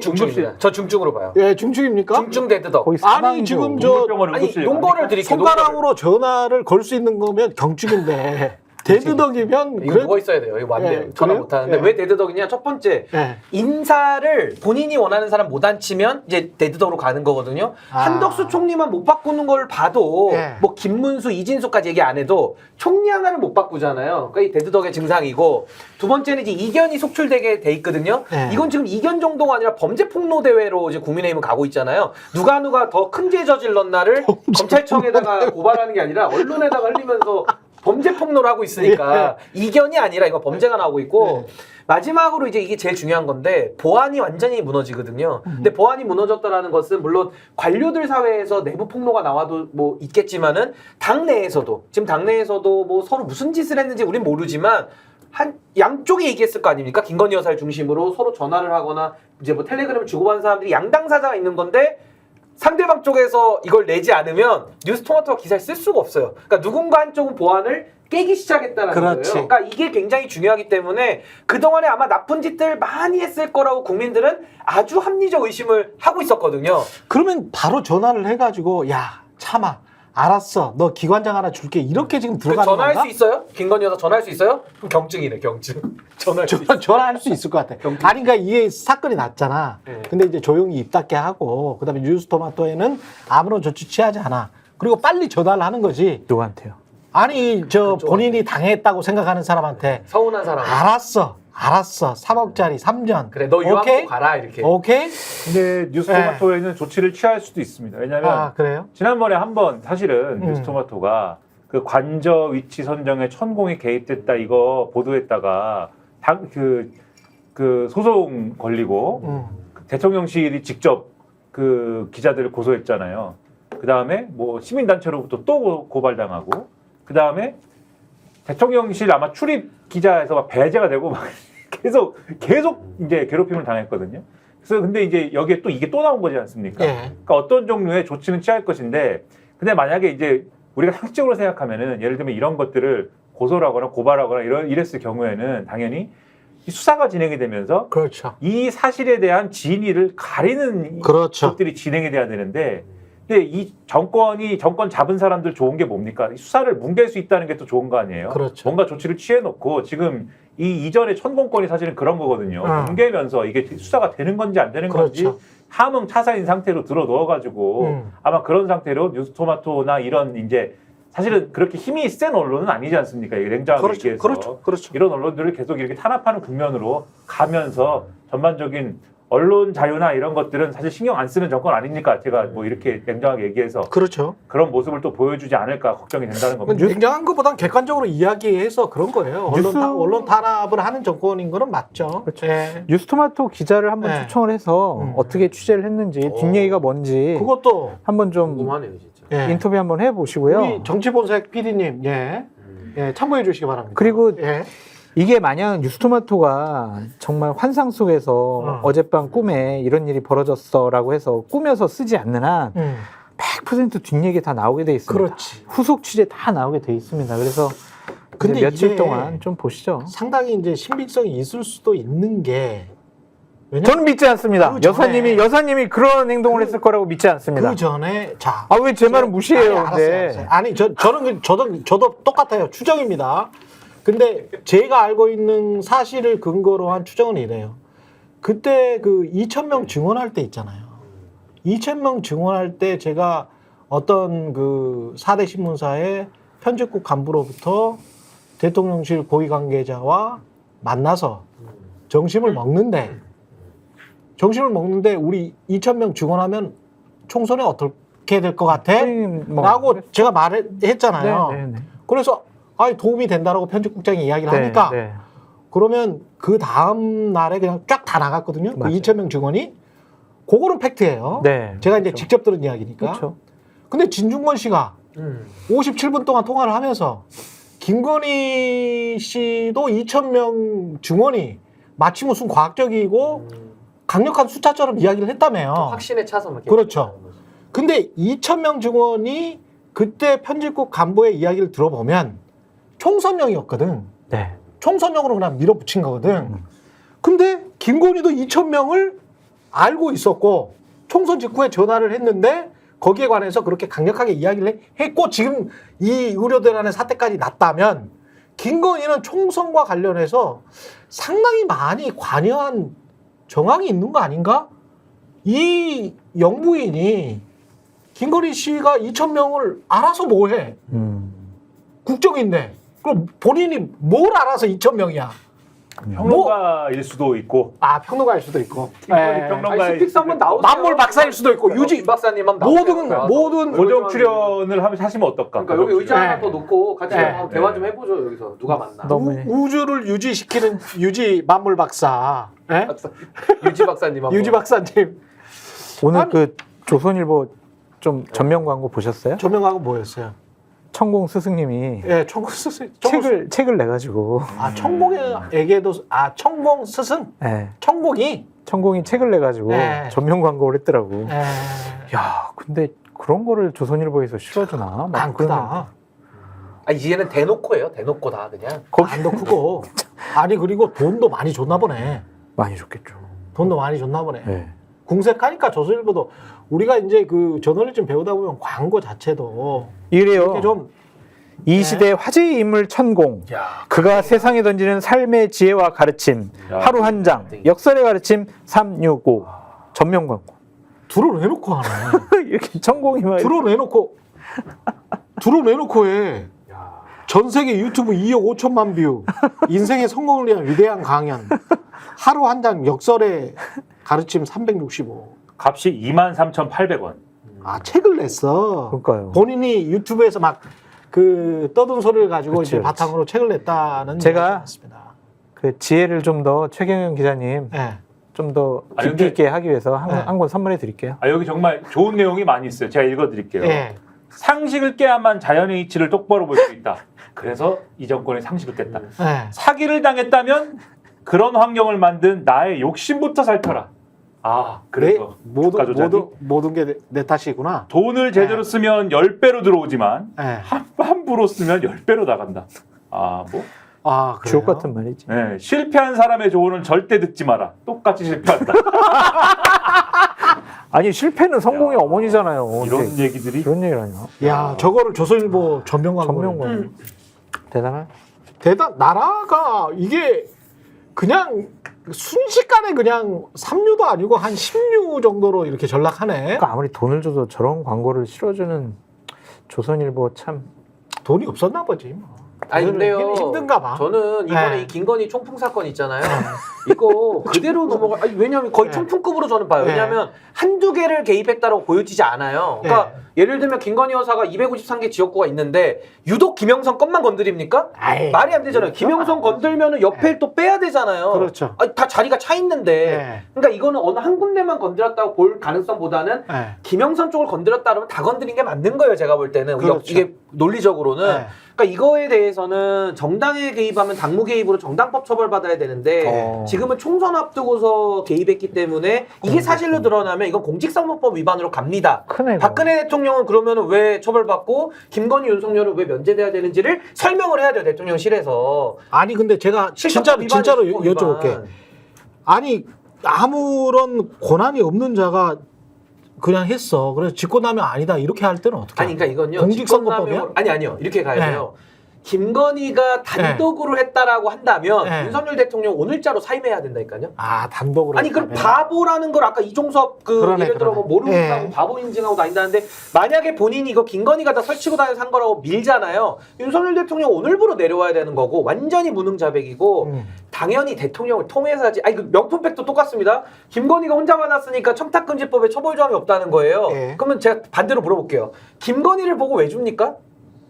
중중입니다. 저 중중으로 봐요. 예, 중축입니까? 중중 데드덕. 거의 아니, 사망이죠. 지금 저 동물병원을 아니 응급실 농거를 드릴게요. 손가락으로 전화를 걸 수 있는 거면 경축인데 데드덕이면 이거 누워 있어야 돼요. 이거 안 돼요. 예, 전화 그래요? 못 하는데 예. 왜 데드덕이냐? 첫 번째 예. 인사를 본인이 원하는 사람 못 앉히면 이제 데드덕으로 가는 거거든요. 아. 한덕수 총리만 못 바꾸는 걸 봐도 예. 뭐 김문수, 이진수까지 얘기 안 해도 총리 하나를 못 바꾸잖아요. 그러니까 이 데드덕의 증상이고 두 번째는 이제 이견이 속출되게 돼 있거든요. 예. 이건 지금 이견 정도가 아니라 범죄 폭로 대회로 이제 국민의힘은 가고 있잖아요. 누가 더 큰 죄 저질렀나를 검찰청에다가 고발하는 게 아니라 언론에다가 흘리면서 범죄 폭로를 하고 있으니까 이견이 아니라 이거 범죄가 나오고 있고 마지막으로 이제 이게 제일 중요한 건데 보안이 완전히 무너지거든요. 근데 보안이 무너졌다라는 것은 물론 관료들 사회에서 내부 폭로가 나와도 뭐 있겠지만은 당내에서도 지금 당내에서도 뭐 서로 무슨 짓을 했는지 우린 모르지만 한 양쪽이 얘기했을 거 아닙니까? 김건희 여사를 중심으로 서로 전화를 하거나 이제 뭐 텔레그램을 주고받은 사람들이 양당 사자가 있는 건데 상대방 쪽에서 이걸 내지 않으면 뉴스토마토가 기사를 쓸 수가 없어요. 그러니까 누군가 한쪽은 보안을 깨기 시작했다는 그렇지. 거예요. 그러니까 이게 굉장히 중요하기 때문에 그동안에 아마 나쁜 짓들 많이 했을 거라고 국민들은 아주 합리적 의심을 하고 있었거든요. 그러면 바로 전화를 해가지고 야 참아 알았어 너 기관장 하나 줄게 이렇게 지금 들어가는 전화할 건가? 수 있어요? 김건희 여사 전화할 수 있어요? 그럼 경증이네 경증. 전화할 수 있어요. 전화할 수 있을 것 같아. 아니 그러니까 이게 사건이 났잖아. 네. 근데 이제 조용히 입 닫게 하고 그다음에 뉴스토마토에는 아무런 조치 취하지 않아. 그리고 빨리 전화를 하는 거지. 누구한테요? 아니 저 그쪽한테. 본인이 당했다고 생각하는 사람한테 서운한 사람. 알았어 3억짜리 3년. 그래 너 유학도 오케이? 가라 이렇게. 오케이? 근데 뉴스토마토에는 조치를 취할 수도 있습니다. 왜냐하면 아 그래요? 지난번에 한번 사실은 뉴스토마토가 그 관저 위치 선정에 천공이 개입됐다 이거 보도했다가 그 소송 걸리고 대통령실이 직접 그 기자들을 고소했잖아요. 그 다음에 뭐 시민단체로부터 또 고발당하고 그 다음에 대통령실 아마 출입 기자에서 막 배제가 되고 막 계속 이제 괴롭힘을 당했거든요. 그래서 근데 이제 여기에 또 이게 또 나온 거지 않습니까? 예. 그러니까 어떤 종류의 조치는 취할 것인데 근데 만약에 이제 우리가 상식적으로 생각하면은 예를 들면 이런 것들을 고소를 하거나 고발하거나 이랬을 경우에는 당연히 이 수사가 진행이 되면서 그렇죠. 이 사실에 대한 진위를 가리는 그렇죠. 것들이 진행이 돼야 되는데, 근데 이 정권 잡은 사람들 좋은 게 뭡니까? 이 수사를 뭉갤 수 있다는 게 또 좋은 거 아니에요? 그렇죠. 뭔가 조치를 취해놓고 지금 이 이전의 천공권이 사실은 그런 거거든요. 뭉개면서 이게 수사가 되는 건지 안 되는 그렇죠. 건지 함흥차사인 상태로 들어 넣어가지고 아마 그런 상태로 뉴스토마토나 이런 이제 사실은 그렇게 힘이 센 언론은 아니지 않습니까? 냉정하게 그렇죠. 얘기해서 그렇죠. 그렇죠. 이런 언론들을 계속 이렇게 탄압하는 국면으로 가면서 전반적인 언론 자유나 이런 것들은 사실 신경 안 쓰는 정권 아닙니까? 제가 뭐 이렇게 냉정하게 얘기해서 그렇죠. 그런 모습을 또 보여주지 않을까 걱정이 된다는 겁니다. 냉정한 것보단 객관적으로 이야기해서 그런 거예요. 언론 탄압을 하는 정권인 거는 맞죠. 그렇죠. 예. 뉴스토마토 기자를 한번 네. 초청을 해서 어떻게 취재를 했는지 뒷얘기가 뭔지 그것도 한번 좀 궁금하네요, 진짜. 예. 인터뷰 한번 해보시고요. 우리 정치본색 PD님, 예, 예, 참고해 주시기 바랍니다. 그리고 예. 이게 만약 뉴스토마토가 정말 환상 속에서 어젯밤 꿈에 이런 일이 벌어졌어라고 해서 꾸며서 쓰지 않는 한 100% 뒷얘기 다 나오게 돼 있습니다. 그렇지. 후속 취재 다 나오게 돼 있습니다. 그래서 근데 이제 며칠 이게 동안 좀 보시죠. 상당히 이제 신빙성이 있을 수도 있는 게 왜냐면 저는 믿지 않습니다. 그 전에- 여사님이 그런 행동을 했을 거라고 믿지 않습니다. 그 전에 자, 아, 왜 제 말은 무시해요? 아니, 근데. 알았어요. 아니 저도 똑같아요. 추정입니다. 근데 제가 알고 있는 사실을 근거로 한 추정은 이래요. 그때 그 2,000명 증언할 때 있잖아요. 2,000명 증언할 때 제가 어떤 그 4대 신문사의 편집국 간부로부터 대통령실 고위 관계자와 만나서 점심을 먹는데 우리 2,000명 증언하면 총선에 어떻게 될 것 같아? 라고 제가 말했잖아요. 네. 그래서 도움이 된다라고 편집국장이 이야기를 하니까 네. 그러면 그 다음 날에 그냥 쫙 다 나갔거든요. 그 맞아요. 2,000명 증언이. 그거는 팩트예요. 네. 제가 이제 그렇죠. 직접 들은 이야기니까. 그렇죠. 근데 진중권 씨가 57분 동안 통화를 하면서 김건희 씨도 2,000명 증언이 마치 무슨 과학적이고 강력한 숫자처럼 이야기를 했다며요. 확신에 차서 막 그렇죠. 근데 2,000명 증언이 그때 편집국 간부의 이야기를 들어보면 총선용이었거든. 네. 총선용으로 그냥 밀어붙인 거거든. 근데 김건희도 2,000명을 알고 있었고 총선 직후에 전화를 했는데 거기에 관해서 그렇게 강력하게 이야기를 했고 지금 이 의료대란의 사태까지 났다면 김건희는 총선과 관련해서 상당히 많이 관여한 정황이 있는 거 아닌가? 이 영부인이 김건희 씨가 2,000명을 알아서 뭐해? 국정인데. 그럼 본인이 뭘 알아서 2,000명이야? 평론가일 수도 있고 평론가일 수도 있고. 평론가일 픽스 한번 나오세요. 만물 박사일 수도 있고 유지 박사님 한번 모든 고정 출연을 하시면 어떨까? 그러니까 여기 의자 하나 네. 더 놓고 같이 네. 한번 대화 좀 해보죠. 여기서 누가 만나? 우주를 유지시키는 유지 만물 박사. 예? 유지 박사님 한번. 유지 박사님. 오늘 그 조선일보 좀 전면 광고 보셨어요? 조명하고 뭐였어요? 천공 스승님이 예, 청공 스승. 책을 내가지고 청공에게도 청공 스승. 네. 청공이 책을 내가지고 네. 전면 광고를 했더라고. 예. 야, 근데 그런 거를 조선일보에서 실어주나? 막 안 크다. 이제는 대놓고 해요. 대놓고 다 그냥. 안도 크고. 아니 그리고 돈도 많이 줬나 보네. 많이 줬겠죠. 돈도 많이 줬나 보네. 네. 궁색하니까 조선일보도 우리가 이제 그 저널리즘 배우다 보면 광고 자체도 이래요. 이렇게 좀 이 시대 화제의 인물 천공. 그가 세상에 던지는 삶의 지혜와 가르침. 하루 한 장. 역설의 가르침 365. 전면 광고. 드러내놓고 하네. 이렇게 천공이 막 드러내놓고 해. 전 세계 유튜브 2억 5천만 뷰. 인생의 성공을 위한 위대한 강연. 하루 한 장 역설의 가르침 365. 값이 23,800원. 책을 냈어. 그러니까요. 본인이 유튜브에서 막 그 떠든 소리를 가지고 그치, 이제 바탕으로 책을 냈다는 제가 맞습니다. 그 지혜를 좀 더 최경영 기자님 네. 좀 더 아니, 깊이 근데- 있게 하기 위해서 네. 한 권 선물해 드릴게요. 여기 정말 좋은 내용이 많이 있어요. 제가 읽어드릴게요. 예. 상식을 깨야만 자연의 이치를 똑바로 볼 수 있다. 그래서 이 정권이 상식을 깼다. 예. 사기를 당했다면 그런 환경을 만든 나의 욕심부터 살펴라. 그래서 주가 조작이? 모든 게 내 탓이구나. 돈을 제대로 쓰면 10배로 들어오지만 네. 함부로 쓰면 10배로 나간다. 그래요? 주옥 같은 말이지. 네, 실패한 사람의 조언을 절대 듣지 마라. 똑같이 실패한다. 아니 실패는 성공의 어머니잖아요. 이런 근데 얘기들이 그런 얘기를 하냐. 야, 저거를 조선일보 전면광고. 전면광고. 대단한. 나라가 이게 그냥 순식간에 그냥 3류도 아니고 한 10류 정도로 이렇게 전락하네. 그러니까 아무리 돈을 줘도 저런 광고를 실어주는 조선일보 참. 돈이 없었나 보지. 뭐. 아니 근데요. 힘든가 봐. 저는 이번에 네. 이 김건희 총풍 사건 있잖아요. 이거 그대로 넘어가. 아니, 왜냐하면 거의 네. 총풍급으로 저는 봐요. 네. 왜냐하면 한두 개를 개입했다고 보여지지 않아요. 그러니까 예를 들면 김건희 여사가 253개 지역구가 있는데 유독 김영선 것만 건드립니까? 아이, 말이 안 되잖아요. 김영선 건들면은 옆에 또 빼야 되잖아요. 그렇죠. 아니, 다 자리가 차 있는데. 네. 그러니까 이거는 어느 한 군데만 건드렸다고 볼 가능성보다는 네. 김영선 쪽을 건드렸다 그러면 다 건드린 게 맞는 거예요. 제가 볼 때는. 그렇죠. 이게 논리적으로는. 네. 그러니까 이거에 대해서는 정당에 개입하면 당무 개입으로 정당법 처벌받아야 되는데 지금은 총선 앞두고서 개입했기 때문에 이게 사실로 드러나면 이건 공직선거법 위반으로 갑니다. 크네. 박근혜 대통령은 그러면 왜 처벌받고 김건희 윤석열은 왜 면제돼야 되는지를 설명을 해야 돼요. 대통령실에서. 아니 근데 제가 진짜로 여쭤볼게. 아니 아무런 권한이 없는 자가 그냥 했어. 그래서 직권남용 아니다 이렇게 할 때는 어떻게? 아니 그러니까 이건요. 공직선거법이야? 아니요. 이렇게 가야 네. 돼요. 김건희가 단독으로 했다라고 한다면 네. 윤석열 대통령 오늘자로 사임해야 된다니까요. 단독으로. 아니 그럼 했다면? 바보라는 걸 아까 이종섭 예를 들어 뭐 모르고 네. 있다고 바보 인증하고 다닌다는데 만약에 본인이 이거 김건희가 다 설치고 다녀서 한 거라고 밀잖아요. 윤석열 대통령 오늘부로 내려와야 되는 거고 완전히 무능자백이고 당연히 대통령을 통해서 하지. 아니 그 명품백도 똑같습니다. 김건희가 혼자 받았으니까 청탁금지법에 처벌조항이 없다는 거예요. 네. 그러면 제가 반대로 물어볼게요. 김건희를 보고 왜 줍니까?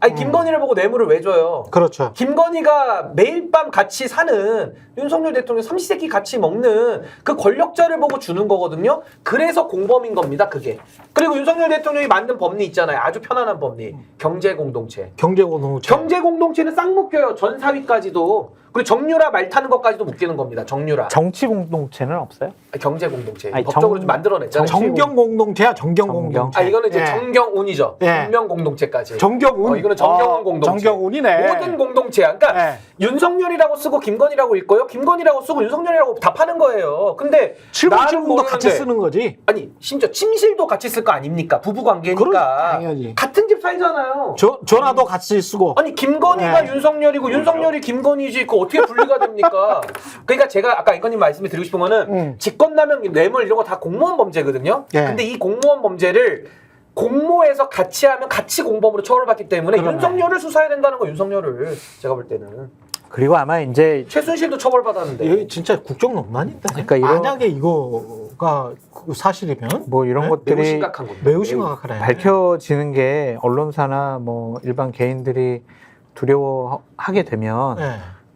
아니 김건희를 보고 뇌물을 왜 줘요? 그렇죠. 김건희가 매일 밤 같이 사는 윤석열 대통령 삼시세끼 같이 먹는 그 권력자를 보고 주는 거거든요. 그래서 공범인 겁니다. 그게. 그리고 윤석열 대통령이 만든 법리 있잖아요. 아주 편안한 법리. 경제공동체. 경제공동체. 경제공동체는 싹 묶여요. 전사위까지도. 그리고 정유라 말 타는 것까지도 묶이는 겁니다. 정유라. 정치 공동체는 없어요? 경제공동체. 아니, 법적으로 좀 만들어냈잖아요. 정경공동체야. 정경공동체. 이거는 이제 예. 정경운이죠. 예. 정명공동체까지. 정경운. 이거는 정경운 공동체. 정경운이네. 모든 공동체야. 그러니까 예. 윤석열이라고 쓰고 김건희라고 읽고요. 김건희라고 쓰고 윤석열이라고 답하는 거예요. 근데 나는 707도 같이 모르는데 쓰는 거지. 아니 심지어 침실도 같이 쓸 거 아닙니까? 부부 관계니까. 그렇지, 당연히. 같은 집 살잖아요. 전화도 같이 쓰고. 아니 김건희가 네. 윤석열이고 윤석열이 김건희지 그 어떻게 분리가 됩니까? 그러니까 제가 아까 이건님 말씀을 드리고 싶은 거는 직권남용, 뇌물 이런 거 다 공무원 범죄거든요. 네. 근데 이 공무원 범죄를 공모해서 같이 하면 같이 공범으로 처벌받기 때문에 그러네. 윤석열을 수사해야 된다는 거 윤석열을 제가 볼 때는 그리고 아마 이제 최순실도 처벌받았는데 여기 진짜 국정농단인데. 그러니까 이런- 만약에 이거가 사실이면 뭐 이런 네? 매우 것들이 심각한 겁니다. 매우 심각하네. 밝혀지는 게 언론사나 뭐 일반 개인들이 두려워하게 되면 네.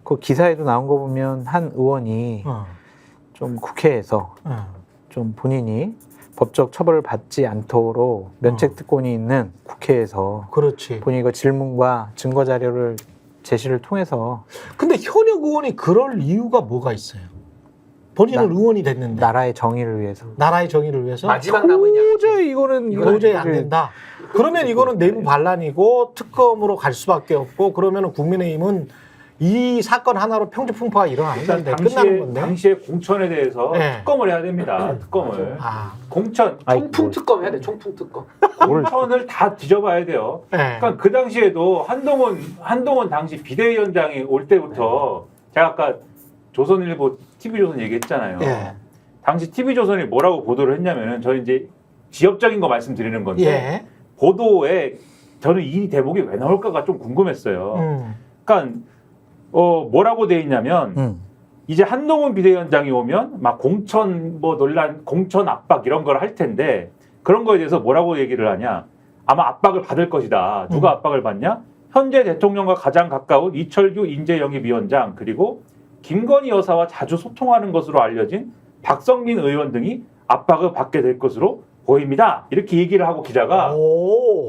그 기사에도 나온 거 보면 한 의원이 좀 국회에서 좀 본인이 법적 처벌을 받지 않도록 면책 특권이 있는 국회에서 그렇지. 본인이 그 질문과 증거 자료를 제시를 통해서 근데 현역 의원이 그럴 이유가 뭐가 있어요? 본인은 의원이 됐는데 나라의 정의를 위해서 나라의 정의를 위해서 마지막 남은 약. 도저히 이거는 도저히 안 된다. 그러면 이거는 내부 반란이고 특검으로 갈 수밖에 없고 그러면은 국민의힘은 이 사건 하나로 평지풍파가 일어나는 건데 끝나는 건데. 당시에 공천에 대해서 네. 특검을 해야 됩니다. 특검을. 총풍 뭐 특검 해야 돼. 총풍 특검. 공천을 다 뒤져봐야 돼요. 네. 그러니까 그 당시에도 한동훈 당시 비대위원장이 올 때부터 제가 아까 조선일보 TV조선 얘기했잖아요. 예. 당시 TV조선이 뭐라고 보도를 했냐면은 저는 이제 지역적인 거 말씀드리는 건데 예. 보도에 저는 이 대목이 왜 나올까가 좀 궁금했어요. 그러니까 뭐라고 돼 있냐면 이제 한동훈 비대위원장이 오면 막 공천 뭐 논란, 공천 압박 이런 걸 할 텐데 그런 거에 대해서 뭐라고 얘기를 하냐? 아마 압박을 받을 것이다. 누가 압박을 받냐? 현재 대통령과 가장 가까운 이철규 인재영입위원장 그리고 김건희 여사와 자주 소통하는 것으로 알려진 박성민 의원 등이 압박을 받게 될 것으로 보입니다. 이렇게 얘기를 하고 기자가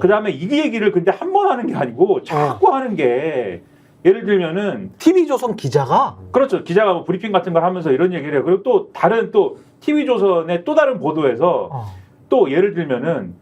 그 다음에 이 얘기를 근데 한 번 하는 게 아니고 자꾸 하는 게 예를 들면은 TV조선 기자가 그렇죠. 기자가 뭐 브리핑 같은 걸 하면서 이런 얘기를 해요. 그리고 또 다른 또 TV조선의 또 다른 보도에서 또 예를 들면은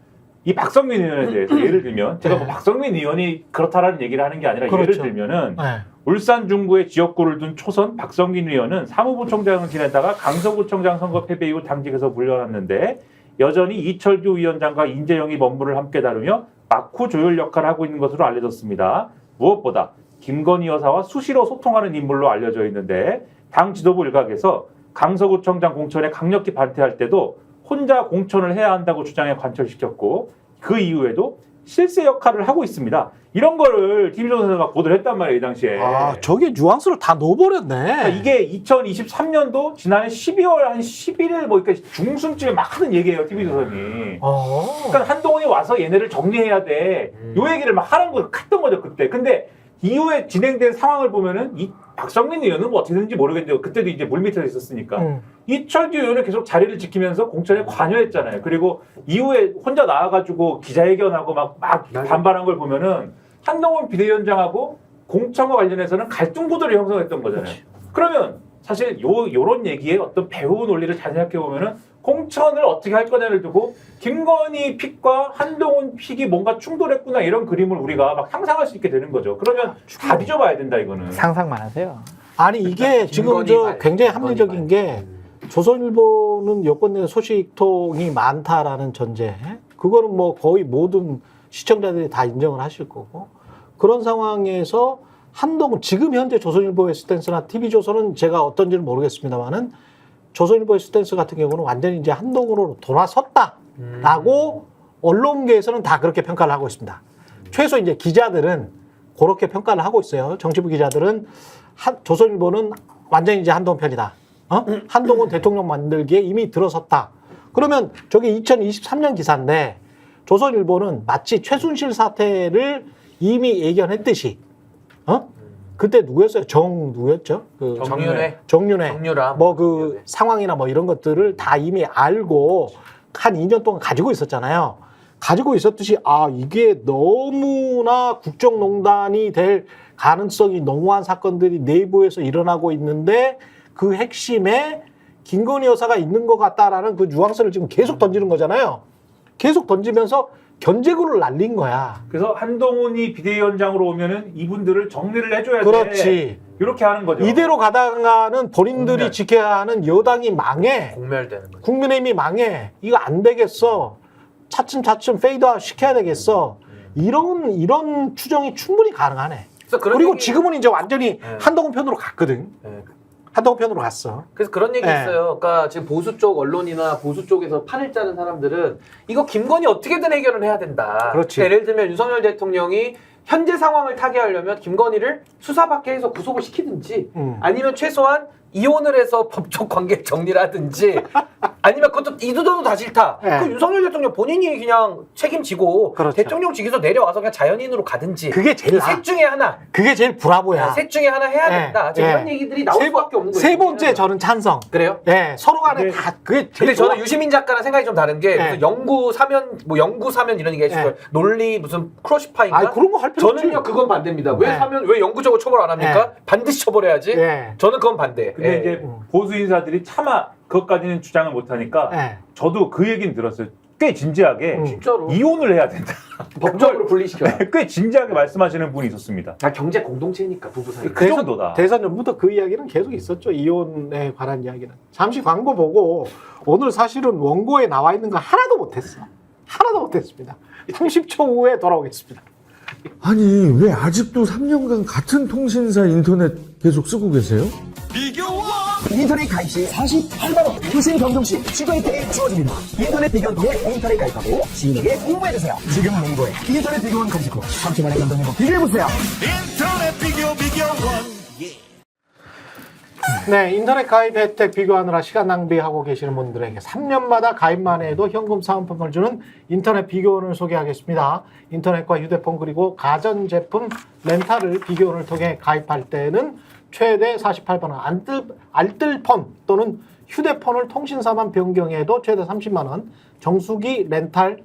이 박성민 의원에 대해서 예를 들면 제가 뭐 박성민 의원이 그렇다라는 얘기를 하는 게 아니라 그렇죠. 예를 들면은 울산 중구에 지역구를 둔 초선 박성민 의원은 사무부총장을 지내다가 강서구청장 선거 패배 이후 당직에서 물러났는데 여전히 이철규 위원장과 인재영이 업무를 함께 다루며 막후 조율 역할을 하고 있는 것으로 알려졌습니다. 무엇보다 김건희 여사와 수시로 소통하는 인물로 알려져 있는데 당 지도부 일각에서 강서구청장 공천에 강력히 반대할 때도 혼자 공천을 해야 한다고 주장해 관철시켰고 그 이후에도 실세 역할을 하고 있습니다. 이런 거를 TV조선에서 보도를 했단 말이에요. 이 당시에. 아, 저게 뉘앙스를 다 넣어버렸네. 그러니까 이게 2023년도 지난해 12월 한 11일 뭐 이렇게 중순쯤에 막 하는 얘기예요. TV조선이. 그러니까 한동훈이 와서 얘네를 정리해야 돼. 요 얘기를 막 하는 거 했던 거죠. 그때. 근데 이후에 진행된 상황을 보면은 이 박성민 의원은 뭐 어떻게 되는지 모르겠는데 그때도 이제 물밑에서 있었으니까 이철규 의원은 계속 자리를 지키면서 공천에 관여했잖아요. 그리고 이후에 혼자 나와가지고 기자회견하고 막 반발한 걸 보면은 한동훈 비대위원장하고 공천과 관련해서는 갈등 구도를 형성했던 거잖아요. 그러면 사실 요런 얘기에 어떤 배후 논리를 잘 생각해 보면은 공천을 어떻게 할 거냐를 두고 김건희 픽과 한동훈 픽이 뭔가 충돌했구나 이런 그림을 우리가 막 상상할 수 있게 되는 거죠. 그러면 다 뒤져봐야 된다 이거는. 상상만 하세요. 아니 이게 지금 저 굉장히 합리적인 게 조선일보는 여권 내 소식통이 많다라는 전제, 그거는 뭐 거의 모든 시청자들이 다 인정을 하실 거고, 그런 상황에서 한동훈 지금 현재 조선일보의 스탠스나 TV조선은 제가 어떤지는 모르겠습니다만은 조선일보의 스탠스 같은 경우는 완전히 이제 한동훈으로 돌아섰다라고 언론계에서는 다 그렇게 평가를 하고 있습니다. 최소 이제 기자들은 그렇게 평가를 하고 있어요. 정치부 기자들은 조선일보는 완전히 이제 한동훈 편이다. 한동훈 대통령 만들기에 이미 들어섰다. 그러면 저게 2023년 기사인데 조선일보는 마치 최순실 사태를 이미 예견했듯이, 그때 누구였어요? 누구였죠? 그 정윤회. 뭐 그 상황이나 뭐 이런 것들을 다 이미 알고 한 2년 동안 가지고 있었잖아요. 가지고 있었듯이 이게 너무나 국정농단이 될 가능성이 농후한 사건들이 내부에서 일어나고 있는데 그 핵심에 김건희 여사가 있는 것 같다라는 그 뉘앙스를 지금 계속 던지는 거잖아요. 계속 던지면서 견제구를 날린 거야. 그래서 한동훈이 비대위원장으로 오면은 이분들을 정리를 해줘야 돼. 그렇지. 이렇게 하는 거죠. 이대로 가다가는 본인들이 공멸. 지켜야 하는 여당이 망해. 공멸되는 거죠. 국민의힘이 망해. 이거 안 되겠어. 차츰차츰 페이드아웃 시켜야 되겠어. 이런 추정이 충분히 가능하네. 그리고 지금은 이제 완전히 한동훈 편으로 갔거든. 한동훈 편으로 갔어. 그래서 그런 얘기 있어요. 그러니까 지금 보수 쪽 언론이나 보수 쪽에서 판을 짜는 사람들은 이거 김건희 어떻게든 해결을 해야 된다. 그렇지. 그러니까 예를 들면 윤석열 대통령이 현재 상황을 타개하려면 김건희를 수사받게 해서 구속을 시키든지 아니면 최소한 이혼을 해서 법적 관계 정리를 하든지 아니면 그것도 이두저도 다 싫다. 그 윤석열 대통령 본인이 그냥 책임지고 그렇죠. 대통령직에서 내려와서 그냥 자연인으로 가든지. 그게 제일 셋 중에 하나. 그게 제일 브라보야. 셋 중에 하나 해야 된다. 지금 이런 얘기들이 나올 수밖에 없는 거예요. 세 번째 저는 찬성. 그래요? 네, 서로 간에 다 그게 제일 근데 좋아. 저는 유시민 작가랑 생각이 좀 다른 게 무슨 영구 사면 이런 얘기 하시고요. 논리 무슨 크러시파인가? 그런 거 할 필요 없지. 저는요 그건 반대입니다. 왜 영구적으로 처벌 안 합니까? 반드시 처벌해야지. 저는 그건 반대. 근데 이제 보수 인사들이 차마 그것까지는 주장을 못하니까 저도 그 얘기는 들었어요. 꽤 진지하게 진짜로 이혼을 해야 된다. 법적으로 분리시켜야. 꽤 진지하게 말씀하시는 분이 있었습니다. 경제 공동체니까 부부 사이. 그 정도다. 대선 전부터 그 이야기는 계속 있었죠. 이혼에 관한 이야기는. 잠시 광고 보고 오늘 사실은 원고에 나와 있는 거 하나도 못했어. 하나도 못했습니다. 30초 후에 돌아오겠습니다. 아니 왜 아직도 3년간 같은 통신사 인터넷 계속 쓰고 계세요? 인터넷 가입 시 48만원 유심 경종 시 추가 혜택이 주어집니다. 인터넷 비교원 통해 인터넷 가입하고 지인에게 홍보해주세요. 지금 문고에 인터넷 비교원 검색 후 30만원 감동 행복 비교해보세요. 네, 인터넷 가입 혜택 비교하느라 시간 낭비하고 계시는 분들에게 3년마다 가입만 해도 현금 사은품을 주는 인터넷 비교원을 소개하겠습니다. 인터넷과 휴대폰 그리고 가전제품 렌탈을 비교원을 통해 가입할 때는 최대 48만원, 알뜰폰 또는 휴대폰을 통신사만 변경해도 최대 30만원, 정수기 렌탈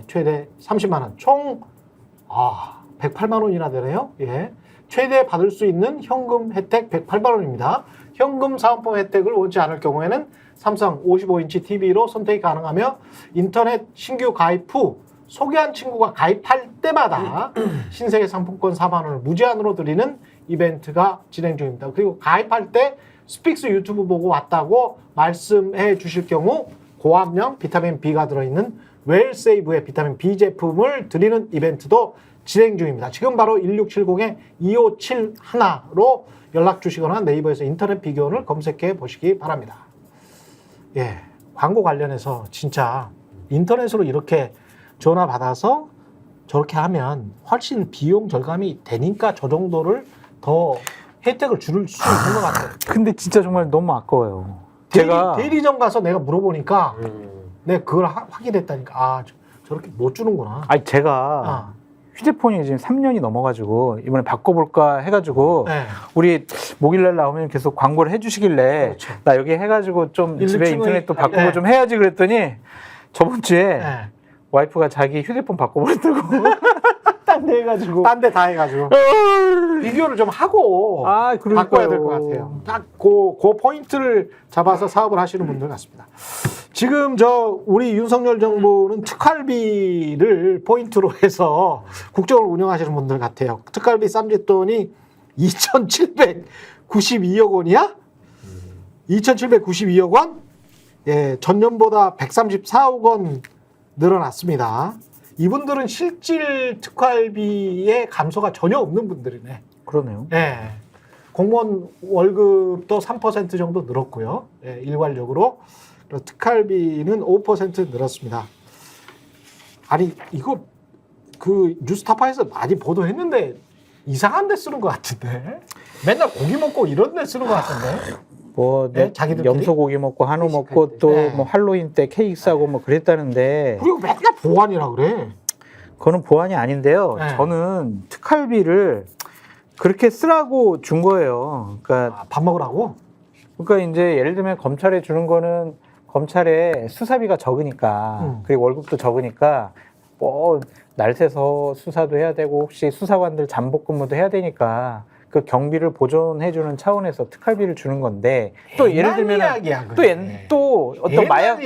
최대 30만원, 총 108만원이나 되네요. 최대 받을 수 있는 현금 혜택 108만 원입니다. 현금 사은품 혜택을 원치 않을 경우에는 삼성 55인치 TV로 선택이 가능하며 인터넷 신규 가입 후 소개한 친구가 가입할 때마다 신세계 상품권 4만 원을 무제한으로 드리는 이벤트가 진행 중입니다. 그리고 가입할 때 스픽스 유튜브 보고 왔다고 말씀해 주실 경우 고함량 비타민 B가 들어있는 웰세이브의 비타민 B 제품을 드리는 이벤트도 진행 중입니다. 지금 바로 1670-2571로 연락 주시거나 네이버에서 인터넷 비교원을 검색해 보시기 바랍니다. 예, 광고 관련해서 진짜 인터넷으로 이렇게 전화 받아서 저렇게 하면 훨씬 비용 절감이 되니까 저 정도를 더 혜택을 줄 수 있는 것 같아요. 근데 진짜 정말 너무 아까워요. 제가 대리점 가서 내가 물어보니까 내가 그걸 확인했다니까 아 저렇게 못 주는구나. 아니 제가 휴대폰이 지금 3년이 넘어가지고 이번에 바꿔볼까 해가지고 네. 우리 목요일날 나오면 계속 광고를 해주시길래 그렇죠. 나 여기 해가지고 좀 집에 1층의 인터넷도 바꾸고 네. 좀 해야지 그랬더니 저번 주에 네. 와이프가 자기 휴대폰 바꿔버렸다고 딴 데 해가지고 딴 데 다 해가지고 비교를 좀 하고 아, 그러니까요. 바꿔야 될 것 같아요. 딱 그 포인트를 잡아서 사업을 하시는 분들 같습니다. 지금 우리 윤석열 정부는 특활비를 포인트로 해서 국정을 운영하시는 분들 같아요. 특활비 쌈짓돈이 2,792억 원이야? 2,792억 원? 예, 전년보다 134억 원 늘어났습니다. 이분들은 실질 특활비의 감소가 전혀 없는 분들이네. 그러네요. 예. 공무원 월급도 3% 정도 늘었고요. 예, 일괄적으로. 특활비는 5% 늘었습니다. 아니, 이거 그 뉴스타파에서 많이 보도했는데 이상한 데 쓰는 것 같은데? 맨날 고기 먹고 이런 데 쓰는 것 같은데? 뭐 네, 자기들끼리? 염소고기 먹고 한우 먹고 또 네. 뭐 할로윈 때 케이크 싸고 뭐 그랬다는데 그리고 맨날 보안이라 그래. 그거는 보안이 아닌데요. 네. 저는 특활비를 그렇게 쓰라고 준 거예요. 그러니까 아, 밥 먹으라고? 이제 예를 들면 검찰에 주는 거는 검찰에 수사비가 적으니까 그리고 월급도 적으니까 뭐 날 새서 수사도 해야 되고 혹시 수사관들 잠복 근무도 해야 되니까 그 경비를 보존해주는 차원에서 특활비를 주는 건데 또 예를 들면 또 어떤 마약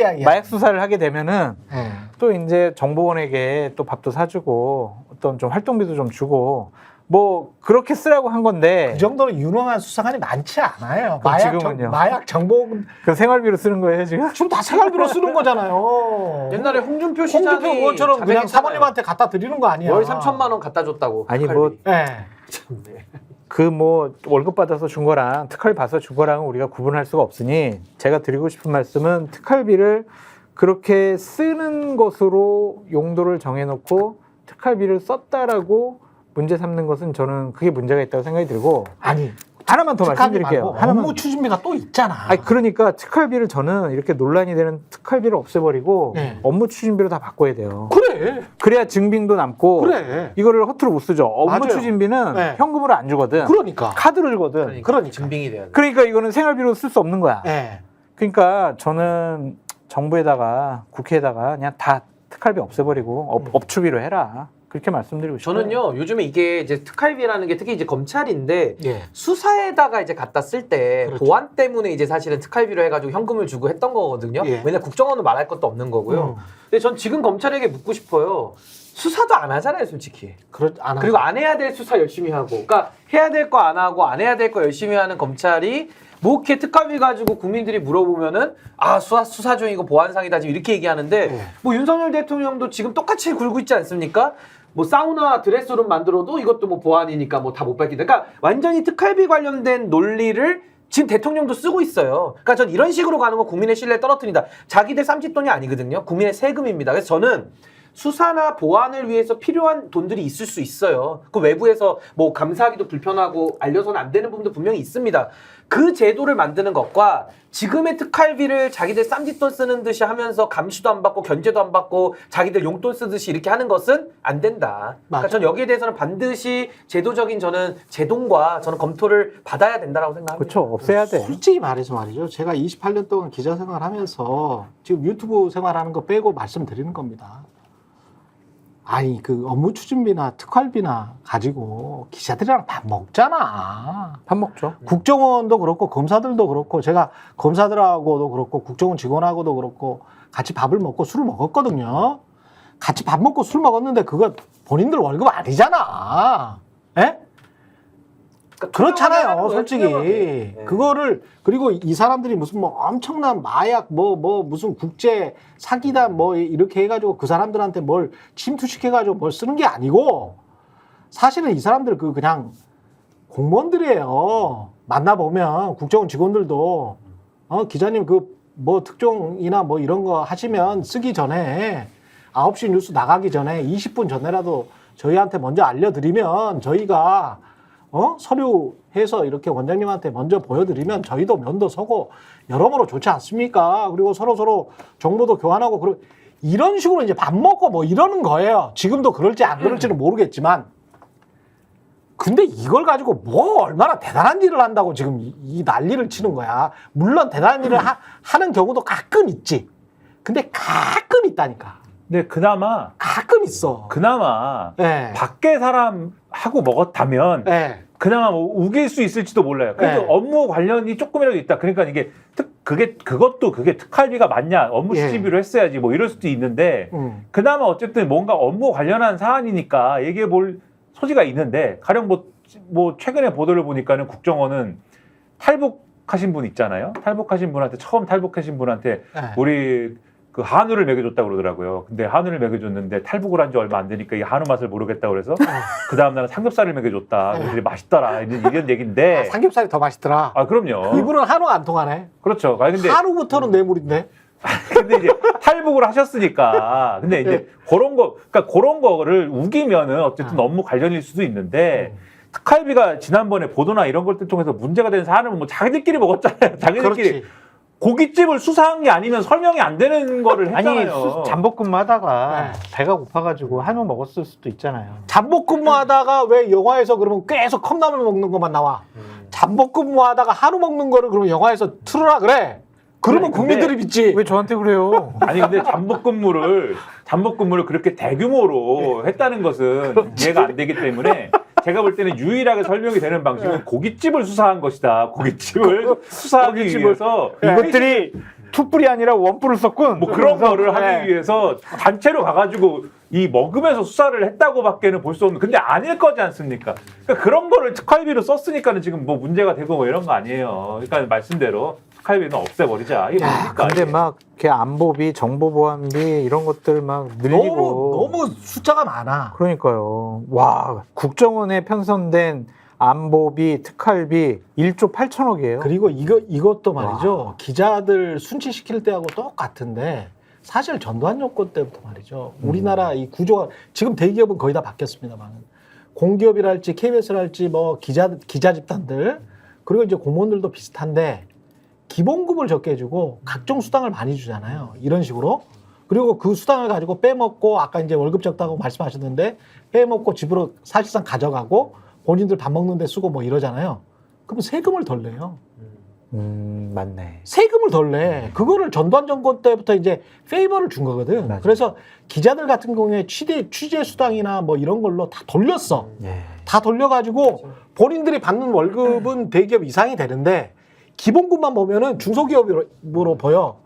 수사를 하게 되면은 네. 또 이제 정보원에게 또 밥도 사주고 어떤 좀 활동비도 좀 주고 뭐 그렇게 쓰라고 한 건데 그 정도로 유능한 수사관이 많지 않아요. 그럼 지금은요? 마약 정보 그 생활비로 쓰는 거예요 지금? 지금 다 생활비로 쓰는 거잖아요. 옛날에 홍준표 시장이 홍준표 의원처럼 그냥 사모님한테 갖다 드리는 거 아니야. 월 3천만 원 갖다 줬다고. 아니 특활비. 뭐 네. 그 뭐 월급 받아서 준 거랑 특활비 받아서 준 거랑은 우리가 구분할 수가 없으니 제가 드리고 싶은 말씀은 특활비를 그렇게 쓰는 것으로 용도를 정해놓고 특활비를 썼다라고 문제 삼는 것은 저는 그게 문제가 있다고 생각이 들고 아니 하나만 더 말씀드릴게요. 하나만. 업무 추진비가 또 있잖아. 아니 그러니까 특활비를 저는 이렇게 논란이 되는 특활비를 없애버리고 네. 업무 추진비로 다 바꿔야 돼요. 그래. 그래야 증빙도 남고 그래. 이거를 허투루 못 쓰죠. 업무 맞아요. 추진비는 네. 현금으로 안 주거든. 그러니까. 카드로 주거든. 그러니까. 증빙이 돼야 돼. 그러니까 이거는 생활비로 쓸 수 없는 거야. 네. 그러니까 저는 정부에다가 국회에다가 그냥 다 특활비 없애버리고 업추비로 해라. 그렇게 말씀드리고 싶어요. 저는요 요즘에 이게 이제 특활비라는 게 특히 이제 검찰인데 예. 수사에다가 이제 갖다 쓸 때 그렇죠. 보안 때문에 이제 사실은 특활비로 해가지고 현금을 주고 했던 거거든요. 예. 왜냐 국정원은 말할 것도 없는 거고요. 근데 전 지금 검찰에게 묻고 싶어요. 수사도 안 하잖아요, 솔직히. 안 그리고 안 해야 될 수사 열심히 하고, 그러니까 해야 될 거 안 하고 안 해야 될 거 열심히 하는 검찰이 뭐 이렇게 특활비 가지고 국민들이 물어보면은 아 수사 중이고 보안상이다 지금 이렇게 얘기하는데 네. 뭐 윤석열 대통령도 지금 똑같이 굴고 있지 않습니까? 뭐 사우나 드레스룸 만들어도 이것도 뭐 보안이니까 뭐 다 못 밝힌다. 그러니까 완전히 특활비 관련된 논리를 지금 대통령도 쓰고 있어요. 그러니까 전 이런 식으로 가는 건 국민의 신뢰 떨어뜨린다. 자기들 쌈짓돈이 아니거든요. 국민의 세금입니다. 그래서 저는 수사나 보안을 위해서 필요한 돈들이 있을 수 있어요. 그 외부에서 뭐 감사하기도 불편하고 알려서는 안 되는 부분도 분명히 있습니다. 그 제도를 만드는 것과 지금의 특활비를 자기들 쌈짓돈 쓰는 듯이 하면서 감시도 안 받고 견제도 안 받고 자기들 용돈 쓰듯이 이렇게 하는 것은 안 된다. 그러니까 저는 여기에 대해서는 반드시 제도적인 저는 제동과 저는 검토를 받아야 된다라고 생각합니다. 그렇죠. 없애야 돼. 솔직히 말해서 말이죠. 제가 28년 동안 기자 생활하면서 지금 유튜브 생활하는 거 빼고 말씀드리는 겁니다. 아니 그 업무 추진비나 특활비나 가지고 기자들이랑 밥 먹잖아. 밥 먹죠. 국정원도 그렇고 검사들도 그렇고 제가 검사들하고도 그렇고 국정원 직원하고도 그렇고 같이 밥을 먹고 술을 먹었거든요. 같이 밥 먹고 술 먹었는데 그거 본인들 월급 아니잖아. 예? 그렇잖아요, 솔직히. 네. 그거를, 그리고 이 사람들이 무슨 뭐 엄청난 마약, 무슨 국제 사기단 뭐 이렇게 해가지고 그 사람들한테 뭘 침투시켜가지고 뭘 쓰는 게 아니고 사실은 이 사람들 그냥 공무원들이에요. 만나보면 국정원 직원들도 기자님 뭐 특종이나 뭐 이런 거 하시면 쓰기 전에 9시 뉴스 나가기 전에 20분 전에라도 저희한테 먼저 알려드리면 저희가 서류해서 이렇게 원장님한테 먼저 보여드리면 저희도 면도 서고 여러모로 좋지 않습니까? 그리고 서로 정보도 교환하고 이런 식으로 이제 밥 먹고 뭐 이러는 거예요. 지금도 그럴지 안 그럴지는 모르겠지만 근데 이걸 가지고 뭐 얼마나 대단한 일을 한다고 지금 이 난리를 치는 거야. 물론 대단한 일을 하는 경우도 가끔 있지. 근데 가끔 있다니까. 근데 그나마 가끔 있어. 네. 밖에 사람하고 먹었다면 네. 그나마 뭐 우길 수 있을지도 몰라요. 그래도 네. 업무 관련이 조금이라도 있다. 그러니까 이게 그게 특활비가 맞냐? 업무 추진비로 했어야지 뭐 이럴 수도 있는데 그나마 어쨌든 뭔가 업무 관련한 사안이니까 얘기해 볼 소지가 있는데 가령 뭐 최근에 보도를 보니까는 국정원은 탈북하신 분 있잖아요. 탈북하신 분한테 처음 탈북하신 분한테 네. 우리 그 한우를 먹여줬다고 그러더라고요. 근데 한우를 먹여줬는데 탈북을 한 지 얼마 안 되니까 이 한우 맛을 모르겠다고 그래서 그 다음날은 삼겹살을 먹여줬다. 그래서 맛있더라. 이런 얘기인데. 삼겹살이 더 맛있더라. 아, 그럼요. 이분은 한우가 안 통하네. 그렇죠. 아니, 근데 한우부터는 뇌물인데. 근데 이제 탈북을 하셨으니까. 근데 이제 그러니까 그런 거를 우기면은 어쨌든 업무 관련일 수도 있는데 특활비가 지난번에 보도나 이런 걸 통해서 문제가 된 사안은 뭐 자기들끼리 먹었잖아요. 자기들끼리. 그렇지. 고깃집을 수사한 게 아니면 설명이 안 되는 거를 했잖아요. 아니 잠복근무 하다가 네. 배가 고파가지고 한우 먹었을 수도 있잖아요. 잠복근무하다가 왜 영화에서 그러면 계속 컵라면 먹는 것만 나와? 잠복근무하다가 한우 먹는 거를 그러면 영화에서 틀어라 그래. 그러면 아니, 근데 국민들이 믿지. 왜 저한테 그래요? 아니 근데 잠복근무를 그렇게 대규모로 했다는 것은 이해가 안 되기 때문에 제가 볼 때는 유일하게 설명이 되는 방식은 고깃집을 수사한 것이다. 고깃집을 수사하기 위해서 이것들이 투뿔이 아니라 원뿔을 썼군. 뭐 그런 거를 네. 하기 위해서 단체로 가가지고 이 먹으면서 수사를 했다고밖에는 볼 수 없는. 근데 아닐 거지 않습니까? 그러니까 그런 거를 특활비로 썼으니까는 지금 뭐 문제가 되고 뭐 이런 거 아니에요. 그러니까 말씀대로 특활비는 없애버리자. 이게 뭡니까? 근데 이게. 막 걔 안보비, 정보보안비 이런 것들 막 늘리고 너무 숫자가 많아. 그러니까요. 와 국정원에 편성된 안보비, 특활비 1조 8천억이에요. 그리고 이것도 말이죠. 기자들 순치시킬 때하고 똑같은데 사실 전두환 정권 때부터 말이죠. 우리나라 이 구조가 지금 대기업은 거의 다 바뀌었습니다만 공기업이랄지 KBS랄지 뭐 기자 집단들 그리고 이제 공무원들도 비슷한데 기본급을 적게 해주고 각종 수당을 많이 주잖아요. 이런 식으로. 그리고 그 수당을 가지고 빼먹고 아까 이제 월급 적다고 말씀하셨는데 빼먹고 집으로 사실상 가져가고 본인들 밥 먹는 데 쓰고 뭐 이러잖아요. 그럼 세금을 덜 내요. 맞네. 세금을 덜 내. 그거를 전두환 정권 때부터 이제 페이버를 준 거거든. 맞아. 그래서 기자들 같은 경우에 취재 수당이나 뭐 이런 걸로 다 돌렸어. 예. 다 돌려가지고 본인들이 받는 월급은 대기업 이상이 되는데 기본급만 보면은 중소기업으로 보여.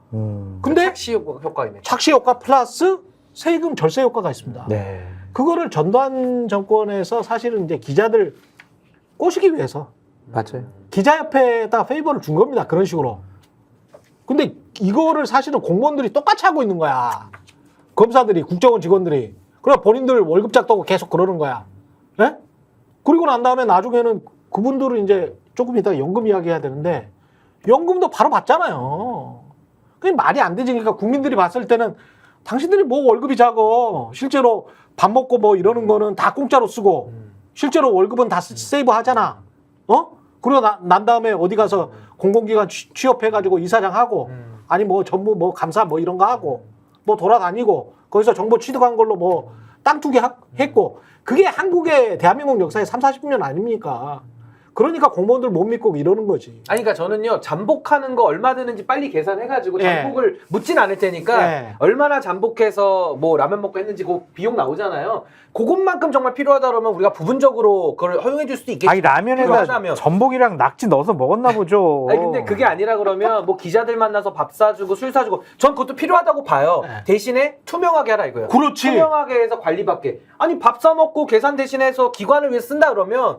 근데 착시 효과이네. 착시 효과 플러스 세금 절세 효과가 있습니다. 네. 그거를 전두환 정권에서 사실은 이제 기자들 꼬시기 위해서 맞아요. 기자협회에다 페이버를 준 겁니다. 그런 식으로. 근데 이거를 사실은 공무원들이 똑같이 하고 있는 거야. 검사들이, 국정원 직원들이. 그래 본인들 월급 작다고 계속 그러는 거야. 예? 그리고 난 다음에 나중에는 그분들은 이제 조금 이따가 연금 이야기해야 되는데 연금도 바로 받잖아요. 그게 말이 안 되지. 그러니까 국민들이 봤을 때는 당신들이 뭐 월급이 작어. 실제로 밥 먹고 뭐 이러는 거는 다 공짜로 쓰고 실제로 월급은 다 세이브 하잖아. 그리고 난 다음에 어디 가서 공공기관 취업해가지고 이사장 하고 아니 뭐 전무 뭐 감사 뭐 이런 거 하고 뭐 돌아다니고 거기서 정보 취득한 걸로 뭐 땅 투기 했고 그게 한국의 대한민국 역사의 30, 40년 아닙니까? 그러니까 공무원들 못 믿고 이러는 거지. 아니, 그러니까 저는요, 잠복하는 거 얼마 드는지 빨리 계산해가지고 예. 잠복을 묻진 않을 테니까 예. 얼마나 잠복해서 뭐 라면 먹고 했는지 그 비용 나오잖아요. 그것만큼 정말 필요하다 그러면 우리가 부분적으로 그걸 허용해 줄 수도 있겠지. 아니 라면에다 필요하다면. 전복이랑 낙지 넣어서 먹었나 보죠. 아니 근데 그게 아니라 그러면 뭐 기자들 만나서 밥 사주고 술 사주고 전 그것도 필요하다고 봐요. 네. 대신에 투명하게 하라 이거예요. 그렇지. 투명하게 해서 관리받게. 아니 밥 사 먹고 계산 대신해서 기관을 위해 쓴다 그러면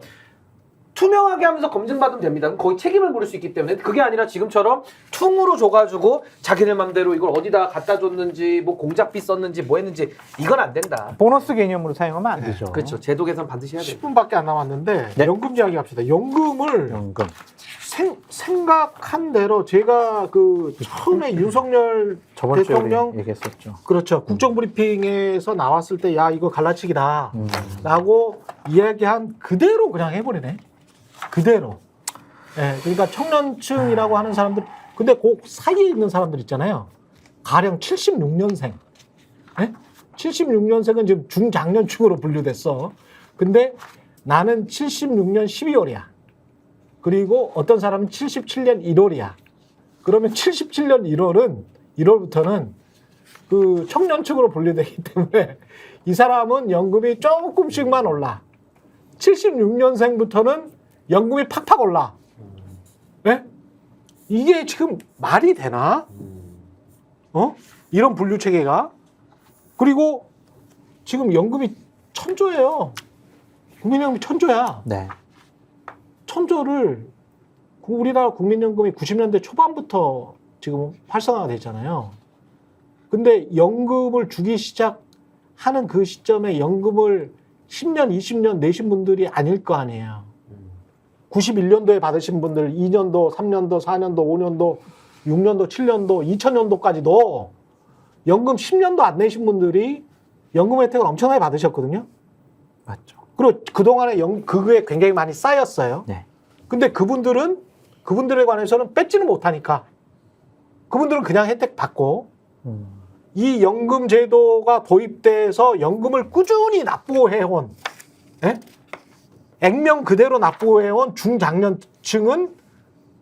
투명하게 하면서 검증받으면 됩니다. 그럼 거의 책임을 물을 수 있기 때문에 그게 아니라 지금처럼 퉁으로 줘가지고 자기네 맘대로 이걸 어디다 갖다 줬는지 뭐 공작비 썼는지 뭐 했는지 이건 안 된다. 보너스 개념으로 사용하면 안 되죠. 그렇죠. 제도 개선 반드시 해야 돼요. 10분밖에 안 남았는데 네. 연금 이야기 합시다. 연금을 연금. 생각한 대로 제가 그 처음에 윤석열 저번 주에 대통령 우리 얘기했었죠. 그렇죠. 국정브리핑에서 나왔을 때 야 이거 갈라치기다 라고 이야기한 그대로 그냥 해버리네. 그대로. 예, 그러니까 청년층이라고 하는 사람들 근데 그 사이에 있는 사람들 있잖아요. 가령 76년생. 예? 76년생은 지금 중장년층으로 분류됐어. 근데 나는 76년 12월이야. 그리고 어떤 사람은 77년 1월이야. 그러면 77년 1월부터는 그 청년층으로 분류되기 때문에 이 사람은 연금이 조금씩만 올라. 76년생부터는 연금이 팍팍 올라. 네? 이게 지금 말이 되나? 이런 분류 체계가. 그리고 지금 연금이 천조예요. 국민연금이 천조야. 네. 천조를 우리나라 국민연금이 90년대 초반부터 지금 활성화가 됐잖아요. 근데 연금을 주기 시작하는 그 시점에 연금을 10년, 20년 내신 분들이 아닐 거 아니에요. 91년도에 받으신 분들 2년도, 3년도, 4년도, 5년도, 6년도, 7년도, 2000년도까지도 연금 10년도 안 내신 분들이 연금 혜택을 엄청나게 받으셨거든요. 맞죠. 그리고 그동안에 그게 굉장히 많이 쌓였어요. 네. 근데 그분들에 관해서는 뺏지는 못하니까 그분들은 그냥 혜택 받고 이 연금 제도가 도입돼서 연금을 꾸준히 납부해온 예? 액면 그대로 납부해온 중장년층은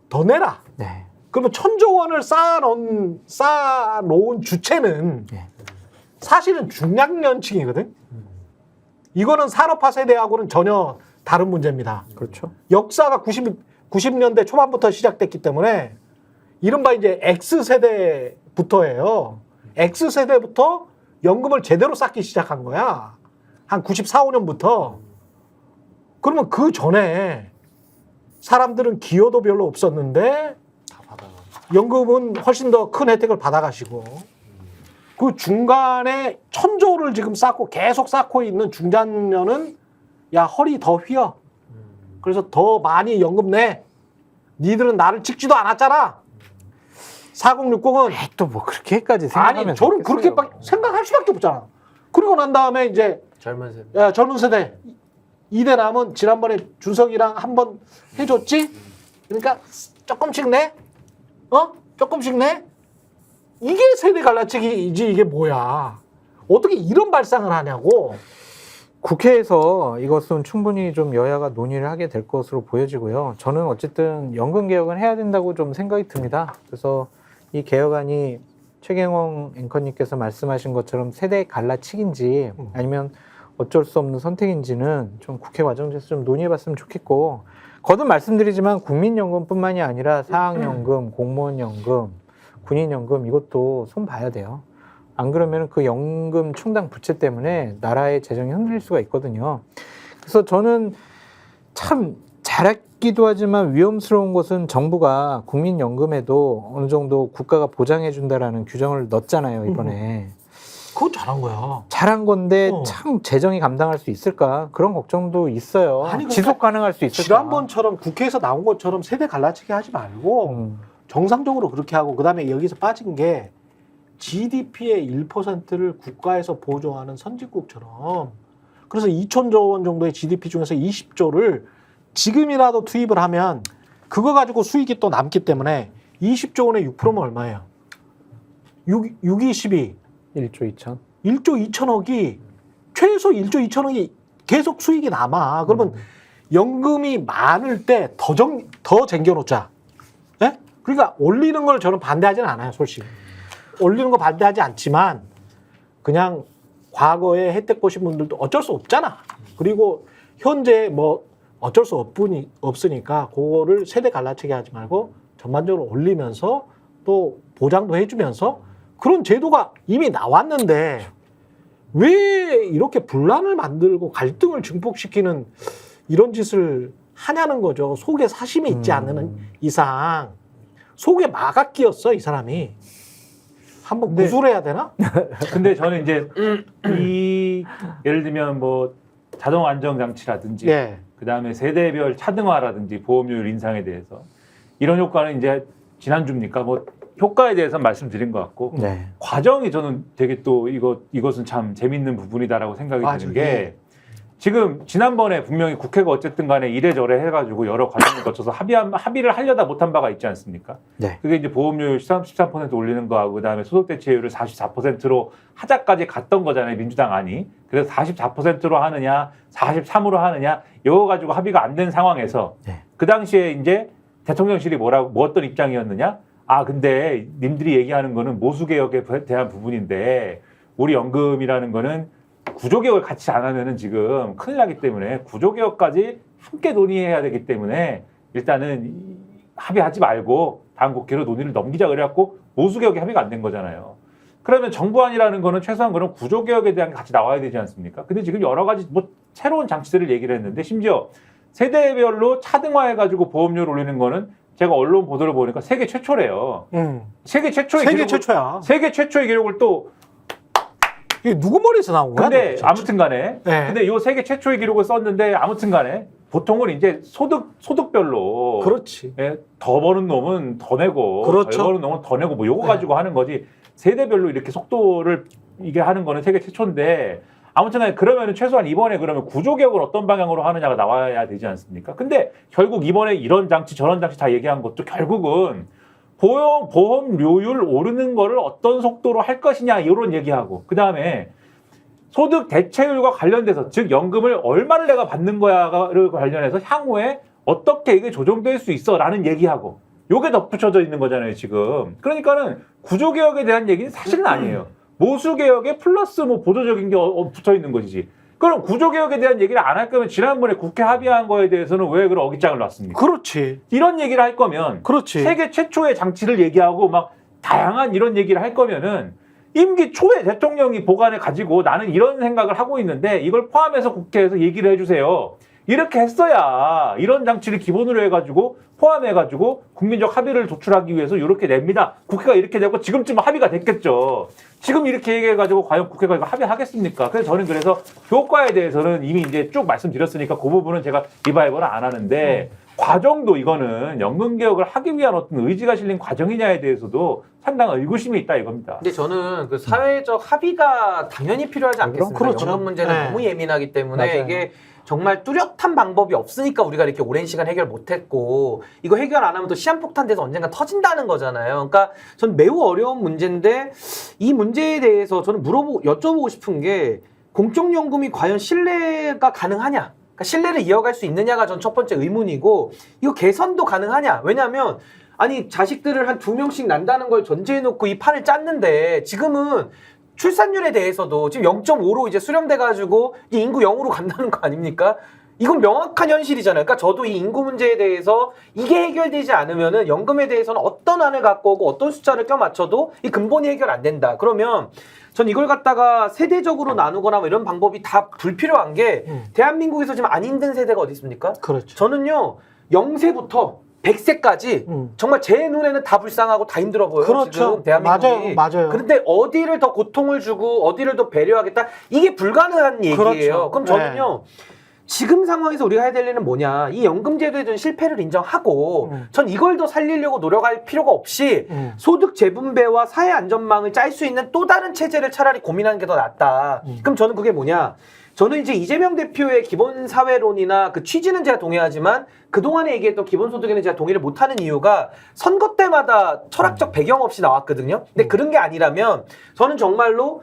더 내라. 네. 그러면 1000조 원을 쌓아놓은 주체는 네. 사실은 중장년층이거든. 이거는 산업화 세대하고는 전혀 다른 문제입니다. 그렇죠. 역사가 90년대 초반부터 시작됐기 때문에 이른바 이제 X세대부터예요. X세대부터 연금을 제대로 쌓기 시작한 거야. 한 94, 5년부터. 그러면 그 전에 사람들은 기여도 별로 없었는데 연금은 훨씬 더 큰 혜택을 받아가시고 그 중간에 1000조를 지금 쌓고 계속 쌓고 있는 중장년은 야 허리 더 휘어. 그래서 더 많이 연금 내. 니들은 나를 찍지도 않았잖아. 4060은 또 뭐 그렇게까지 생각하면 아니 저는 그렇게 생각할 수밖에 없잖아. 그리고 난 다음에 이제 젊은 세대. 야, 젊은 세대 이대남은 지난번에 준석이랑 한번 해줬지. 그러니까 조금씩 내. 조금씩 내. 이게 세대 갈라치기이지 이게 뭐야. 어떻게 이런 발상을 하냐고. 국회에서 이것은 충분히 좀 여야가 논의를 하게 될 것으로 보여지고요. 저는 어쨌든 연금 개혁은 해야 된다고 좀 생각이 듭니다. 그래서 이 개혁안이 최경영 앵커님께서 말씀하신 것처럼 세대 갈라치기인지 아니면 어쩔 수 없는 선택인지는 좀 국회 과정에서 좀 논의해봤으면 좋겠고 거듭 말씀드리지만 국민연금뿐만이 아니라 사학연금, 공무원연금, 군인연금 이것도 손 봐야 돼요. 안 그러면 그 연금 충당 부채 때문에 나라의 재정이 흔들릴 수가 있거든요. 그래서 저는 참 잘했기도 하지만 위험스러운 것은 정부가 국민연금에도 어느 정도 국가가 보장해 준다라는 규정을 넣었잖아요, 이번에. 그거 잘한 거야. 잘한 건데 참 재정이 감당할 수 있을까? 그런 걱정도 있어요. 아니, 그러니까 지속 가능할 수 있을까? 지난번처럼 국회에서 나온 것처럼 세대 갈라치기 하지 말고 정상적으로 그렇게 하고 그다음에 여기서 빠진 게 GDP의 1%를 국가에서 보조하는 선진국처럼 그래서 2,000조 원 정도의 GDP 중에서 20조를 지금이라도 투입을 하면 그거 가지고 수익이 또 남기 때문에 20조 원의 6%면 얼마예요? 6, 12. 1조 2천. 1조 2천억이 최소 1조 2천억이 계속 수익이 남아. 그러면 연금이 많을 때 더 쟁겨놓자. 예? 그러니까 올리는 걸 저는 반대하지는 않아요, 솔직히. 올리는 거 반대하지 않지만 그냥 과거에 혜택 보신 분들도 어쩔 수 없잖아. 그리고 현재 뭐 어쩔 수 없으니까 그거를 세대 갈라치기 하지 말고 전반적으로 올리면서 또 보장도 해주면서 그런 제도가 이미 나왔는데 왜 이렇게 분란을 만들고 갈등을 증폭시키는 이런 짓을 하냐는 거죠. 속에 사심이 있지 않는 이상 속에 마가 끼었어, 이 사람이. 한번 구술해야 되나? 근데 저는 이제 이 예를 들면 뭐 자동 안정 장치라든지 예. 그다음에 세대별 차등화라든지 보험료율 인상에 대해서 이런 효과는 이제 지난주입니까? 뭐 효과에 대해서 말씀드린 것 같고 네. 과정이 저는 되게 또 이것은 참 재밌는 부분이다라고 생각이 드는 게 예. 지금 지난번에 분명히 국회가 어쨌든 간에 이래저래 해가지고 여러 과정을 거쳐서 합의를 하려다 못한 바가 있지 않습니까? 네. 그게 이제 보험료율 13% 올리는 거하고 그다음에 소득대체율을 44%로 하자까지 갔던 거잖아요. 민주당 안이. 그래서 44%로 하느냐 43으로 하느냐 이거 가지고 합의가 안 된 상황에서 네. 그 당시에 이제 대통령실이 뭐 어떤 입장이었느냐? 아 근데 님들이 얘기하는 거는 모수개혁에 대한 부분인데 우리 연금이라는 거는 구조개혁을 같이 안 하면은 지금 큰일 나기 때문에 구조개혁까지 함께 논의해야 되기 때문에 일단은 합의하지 말고 다음 국회로 논의를 넘기자 그래갖고 모수개혁이 합의가 안 된 거잖아요. 그러면 정부안이라는 거는 최소한 그런 구조개혁에 대한 게 같이 나와야 되지 않습니까? 근데 지금 여러 가지 뭐 새로운 장치들을 얘기를 했는데 심지어 세대별로 차등화해가지고 보험료를 올리는 거는 제가 언론 보도를 보니까 세계 최초래요. 세계 최초의 세계 기록을, 최초야. 세계 최초의 기록을 또 이게 누구 머리에서 나온 거야? 근데 도대체? 아무튼 간에 네. 근데 요 세계 최초의 기록을 썼는데 아무튼 간에 보통은 이제 소득별로 그렇지. 예, 더 버는 놈은 더 내고 그렇죠. 덜 버는 놈은 더 내고 뭐 요거 네. 가지고 하는 거지 세대별로 이렇게 속도를 이게 하는 거는 세계 최초인데 아무튼 간에 그러면은 최소한 이번에 그러면 구조개혁을 어떤 방향으로 하느냐가 나와야 되지 않습니까? 근데 결국 이번에 이런 장치 저런 장치 다 얘기한 것도 결국은 보험료율 오르는 거를 어떤 속도로 할 것이냐 이런 얘기하고 그 다음에 소득 대체율과 관련돼서 즉 연금을 얼마를 내가 받는 거야를 관련해서 향후에 어떻게 이게 조정될 수 있어라는 얘기하고 요게 덧붙여져 있는 거잖아요 지금. 그러니까는 구조개혁에 대한 얘기는 사실은 아니에요. 모수개혁에 플러스 뭐 보조적인 게 붙어 있는 것이지. 그럼 구조개혁에 대한 얘기를 안 할 거면 지난번에 국회 합의한 거에 대해서는 왜 그런 어깃장을 놨습니까? 그렇지. 이런 얘기를 할 거면 그렇지. 세계 최초의 장치를 얘기하고 막 다양한 이런 얘기를 할 거면은 임기 초에 대통령이 보관해 가지고 나는 이런 생각을 하고 있는데 이걸 포함해서 국회에서 얘기를 해주세요. 이렇게 했어야 이런 장치를 기본으로 해가지고 포함해가지고 국민적 합의를 도출하기 위해서 이렇게 냅니다. 국회가 이렇게 되고 지금쯤 합의가 됐겠죠. 지금 이렇게 얘기해가지고 과연 국회가 이거 합의하겠습니까? 그래서 저는 그래서 효과에 대해서는 이미 이제 쭉 말씀드렸으니까 그 부분은 제가 리바이벌은 안 하는데 과정도 이거는 연금개혁을 하기 위한 어떤 의지가 실린 과정이냐에 대해서도 상당한 의구심이 있다 이겁니다. 근데 저는 그 사회적 합의가 당연히 필요하지 않겠습니까? 그렇죠. 연금 문제는 네. 너무 예민하기 때문에 맞아요. 이게 정말 뚜렷한 방법이 없으니까 우리가 이렇게 오랜 시간 해결 못했고 이거 해결 안 하면 또 시한폭탄 돼서 언젠가 터진다는 거잖아요. 그러니까 전 매우 어려운 문제인데 이 문제에 대해서 저는 여쭤보고 싶은 게 공적연금이 과연 신뢰가 가능하냐? 그러니까 신뢰를 이어갈 수 있느냐가 전 첫 번째 의문이고 이거 개선도 가능하냐? 왜냐하면 아니 자식들을 한 2명씩 난다는 걸 전제해놓고 이 판을 짰는데 지금은 출산율에 대해서도 지금 0.5로 이제 수렴돼가지고 이제 인구 0으로 간다는 거 아닙니까? 이건 명확한 현실이잖아요. 그러니까 저도 이 인구 문제에 대해서 이게 해결되지 않으면은 연금에 대해서는 어떤 안을 갖고 오고 어떤 숫자를 껴맞춰도 이 근본이 해결 안 된다. 그러면 전 이걸 갖다가 세대적으로 나누거나 뭐 이런 방법이 다 불필요한 게 대한민국에서 지금 안 힘든 세대가 어디 있습니까? 그렇죠. 저는요 0세부터 100세까지 정말 제 눈에는 다 불쌍하고 다 힘들어 보여요. 그렇죠. 지금 대한민국이. 맞아요. 그런데 어디를 더 고통을 주고 어디를 더 배려하겠다? 이게 불가능한 얘기예요. 그렇죠. 그럼 저는요. 지금 상황에서 우리가 해야 될 일은 뭐냐? 이 연금제도에 대한 실패를 인정하고 전 이걸 더 살리려고 노력할 필요가 없이 소득 재분배와 사회 안전망을 짤 수 있는 또 다른 체제를 차라리 고민하는 게 더 낫다. 그럼 저는 그게 뭐냐? 저는 이제 이재명 대표의 기본사회론이나 그 취지는 제가 동의하지만 그동안에 얘기했던 기본소득에는 제가 동의를 못하는 이유가 선거 때마다 철학적 배경 없이 나왔거든요. 근데 그런 게 아니라면 저는 정말로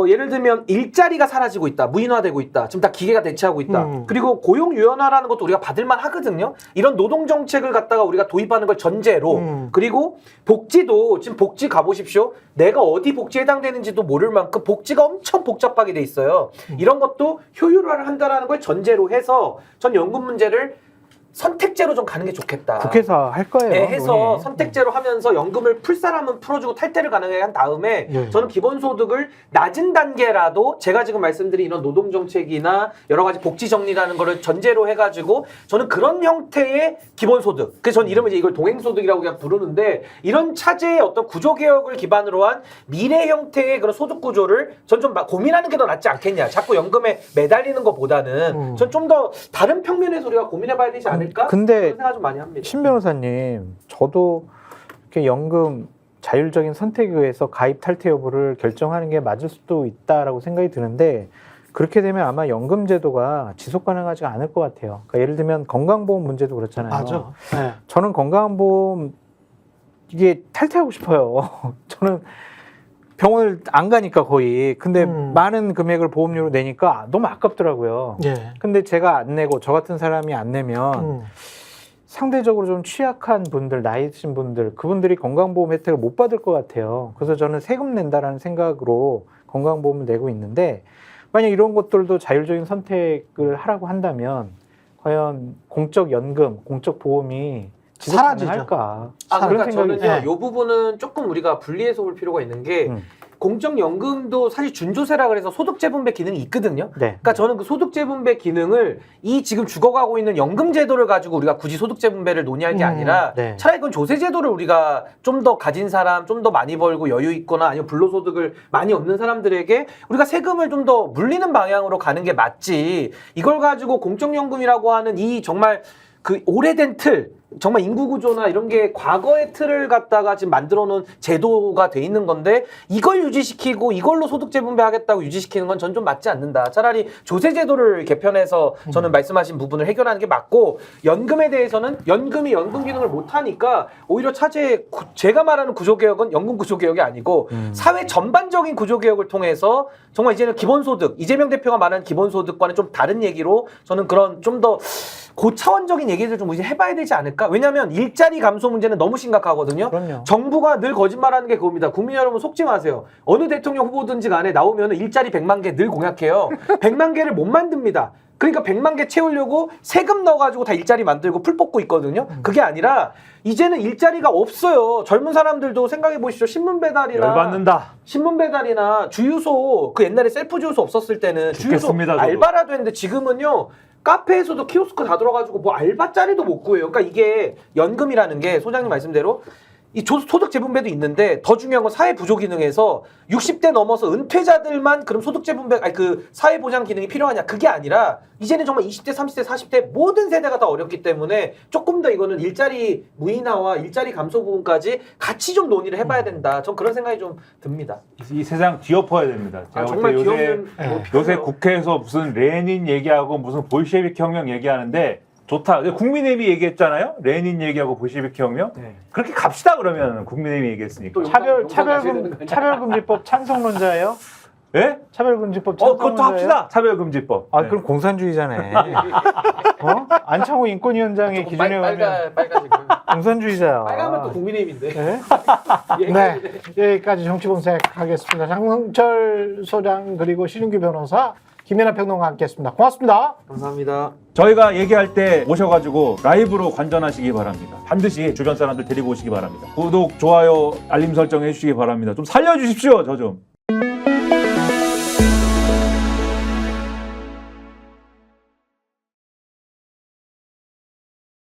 예를 들면 일자리가 사라지고 있다, 무인화되고 있다, 지금 다 기계가 대체하고 있다. 그리고 고용 유연화라는 것도 우리가 받을만 하거든요. 이런 노동 정책을 갖다가 우리가 도입하는 걸 전제로 그리고 복지도 지금 복지 가보십시오. 내가 어디 복지에 해당되는지도 모를 만큼 복지가 엄청 복잡하게 돼 있어요. 이런 것도 효율화를 한다라는 걸 전제로 해서 전 연금 문제를 선택제로 좀 가는 게 좋겠다. 국회에서 할 거예요. 네, 해서 논의. 선택제로 하면서 연금을 풀 사람은 풀어주고 탈퇴를 가능하게 한 다음에 저는 기본소득을 낮은 단계라도 제가 지금 말씀드린 이런 노동정책이나 여러 가지 복지 정리라는 거를 전제로 해가지고 저는 그런 형태의 기본소득, 그래서 저는 이름을 이걸 동행소득이라고 그냥 부르는데 이런 차제의 어떤 구조개혁을 기반으로 한 미래 형태의 그런 소득구조를 전 좀 고민하는 게 더 낫지 않겠냐. 자꾸 연금에 매달리는 것보다는 전 좀 더 다른 평면에서 우리가 고민해봐야 되지 않을까? 근데 그런 생각 좀 많이 합니다. 신 변호사님, 저도 이렇게 연금 자율적인 선택에 의해서 가입 탈퇴 여부를 결정하는 게 맞을 수도 있다라고 생각이 드는데 그렇게 되면 아마 연금 제도가 지속 가능하지가 않을 것 같아요. 그러니까 예를 들면 건강보험 문제도 그렇잖아요. 맞아. 네. 저는 건강보험 이게 탈퇴하고 싶어요. 저는 병원을 안 가니까 거의. 근데 많은 금액을 보험료로 내니까 너무 아깝더라고요. 예. 근데 제가 안 내고 저 같은 사람이 안 내면 상대적으로 좀 취약한 분들, 나이 드신 분들, 그분들이 건강보험 혜택을 못 받을 것 같아요. 그래서 저는 세금 낸다라는 생각으로 건강보험을 내고 있는데 만약 이런 것들도 자율적인 선택을 하라고 한다면 과연 공적 연금, 공적 보험이 지속 사라지죠. 가능할까? 그러니까 저는요, 예. 이 부분은 조금 우리가 분리해서 볼 필요가 있는 게 공적연금도 사실 준조세라 그래서 소득재분배 기능이 있거든요. 네. 그러니까 저는 그 소득재분배 기능을 이 지금 죽어가고 있는 연금제도를 가지고 우리가 굳이 소득재분배를 논의할 게 아니라 네. 차라리 그건 조세제도를 우리가 좀 더 가진 사람, 좀 더 많이 벌고 여유 있거나 아니면 불로소득을 많이 얻는 사람들에게 우리가 세금을 좀 더 물리는 방향으로 가는 게 맞지. 이걸 가지고 공적연금이라고 하는 이 정말 그 오래된 틀, 정말 인구구조나 이런 게 과거의 틀을 갖다가 지금 만들어 놓은 제도가 돼 있는 건데 이걸 유지시키고 이걸로 소득재분배하겠다고 유지시키는 건 전 좀 맞지 않는다. 차라리 조세제도를 개편해서 저는 말씀하신 부분을 해결하는 게 맞고 연금에 대해서는 연금이 연금 기능을 못하니까 오히려 제가 말하는 구조개혁은 연금 구조개혁이 아니고 사회 전반적인 구조개혁을 통해서 정말 이제는 기본소득, 이재명 대표가 말하는 기본소득과는 좀 다른 얘기로 저는 그런 좀 더 고차원적인 얘기를 좀 이제 해봐야 되지 않을까? 왜냐하면 일자리 감소 문제는 너무 심각하거든요. 그럼요. 정부가 늘 거짓말하는 게 그겁니다. 국민 여러분 속지 마세요. 어느 대통령 후보든지 간에 나오면 일자리 100만 개 늘 공약해요. 100만 개를 못 만듭니다. 그러니까 100만 개 채우려고 세금 넣어가지고 다 일자리 만들고 풀 뽑고 있거든요. 그게 아니라 이제는 일자리가 없어요. 젊은 사람들도 생각해 보시죠. 신문 배달이나 주유소, 그 옛날에 셀프 주유소 없었을 때는 주유소 죽겠습니다, 저도. 알바라도 했는데 지금은요. 카페에서도 키오스크 다 들어가지고 뭐 알바 자리도 못 구해요. 그러니까 이게 연금이라는 게 소장님 말씀대로 이 소득 재분배도 있는데 더 중요한 건 사회 부조 기능에서 60대 넘어서 은퇴자들만 그럼 소득 재분배 그 사회 보장 기능이 필요하냐? 그게 아니라 이제는 정말 20대, 30대, 40대 모든 세대가 다 어렵기 때문에 조금 더 이거는 일자리 무인화와 일자리 감소 부분까지 같이 좀 논의를 해봐야 된다. 전 그런 생각이 좀 듭니다. 이 세상 뒤엎어야 됩니다. 제가 정말 요새, 뒤엎는 요새 국회에서 무슨 레닌 얘기하고 무슨 볼셰비키 혁명 얘기하는데 좋다. 국민의힘이 얘기했잖아요. 레닌 얘기하고 볼셰비키 혁명. 네. 그렇게 갑시다 그러면 국민의힘이 얘기했으니까. 차별금지법 찬성론자예요? 예? 차별금지법 그것도 찬성론자예요? 합시다. 차별금지법. 아, 네. 그럼 공산주의자네. 안창호 인권위원장의 기준에 의하면 빨간색은 공산주의자야. 빨가면 또 국민의힘인데. 네? 네, 여기까지 정치본색 하겠습니다. 장성철 소장 그리고 신윤규 변호사, 김연아 평론가 함께했습니다. 고맙습니다. 감사합니다. 저희가 얘기할 때 오셔가지고 라이브로 관전하시기 바랍니다. 반드시 주변 사람들 데리고 오시기 바랍니다. 구독, 좋아요, 알림 설정 해주시기 바랍니다. 좀 살려주십시오, 저 좀.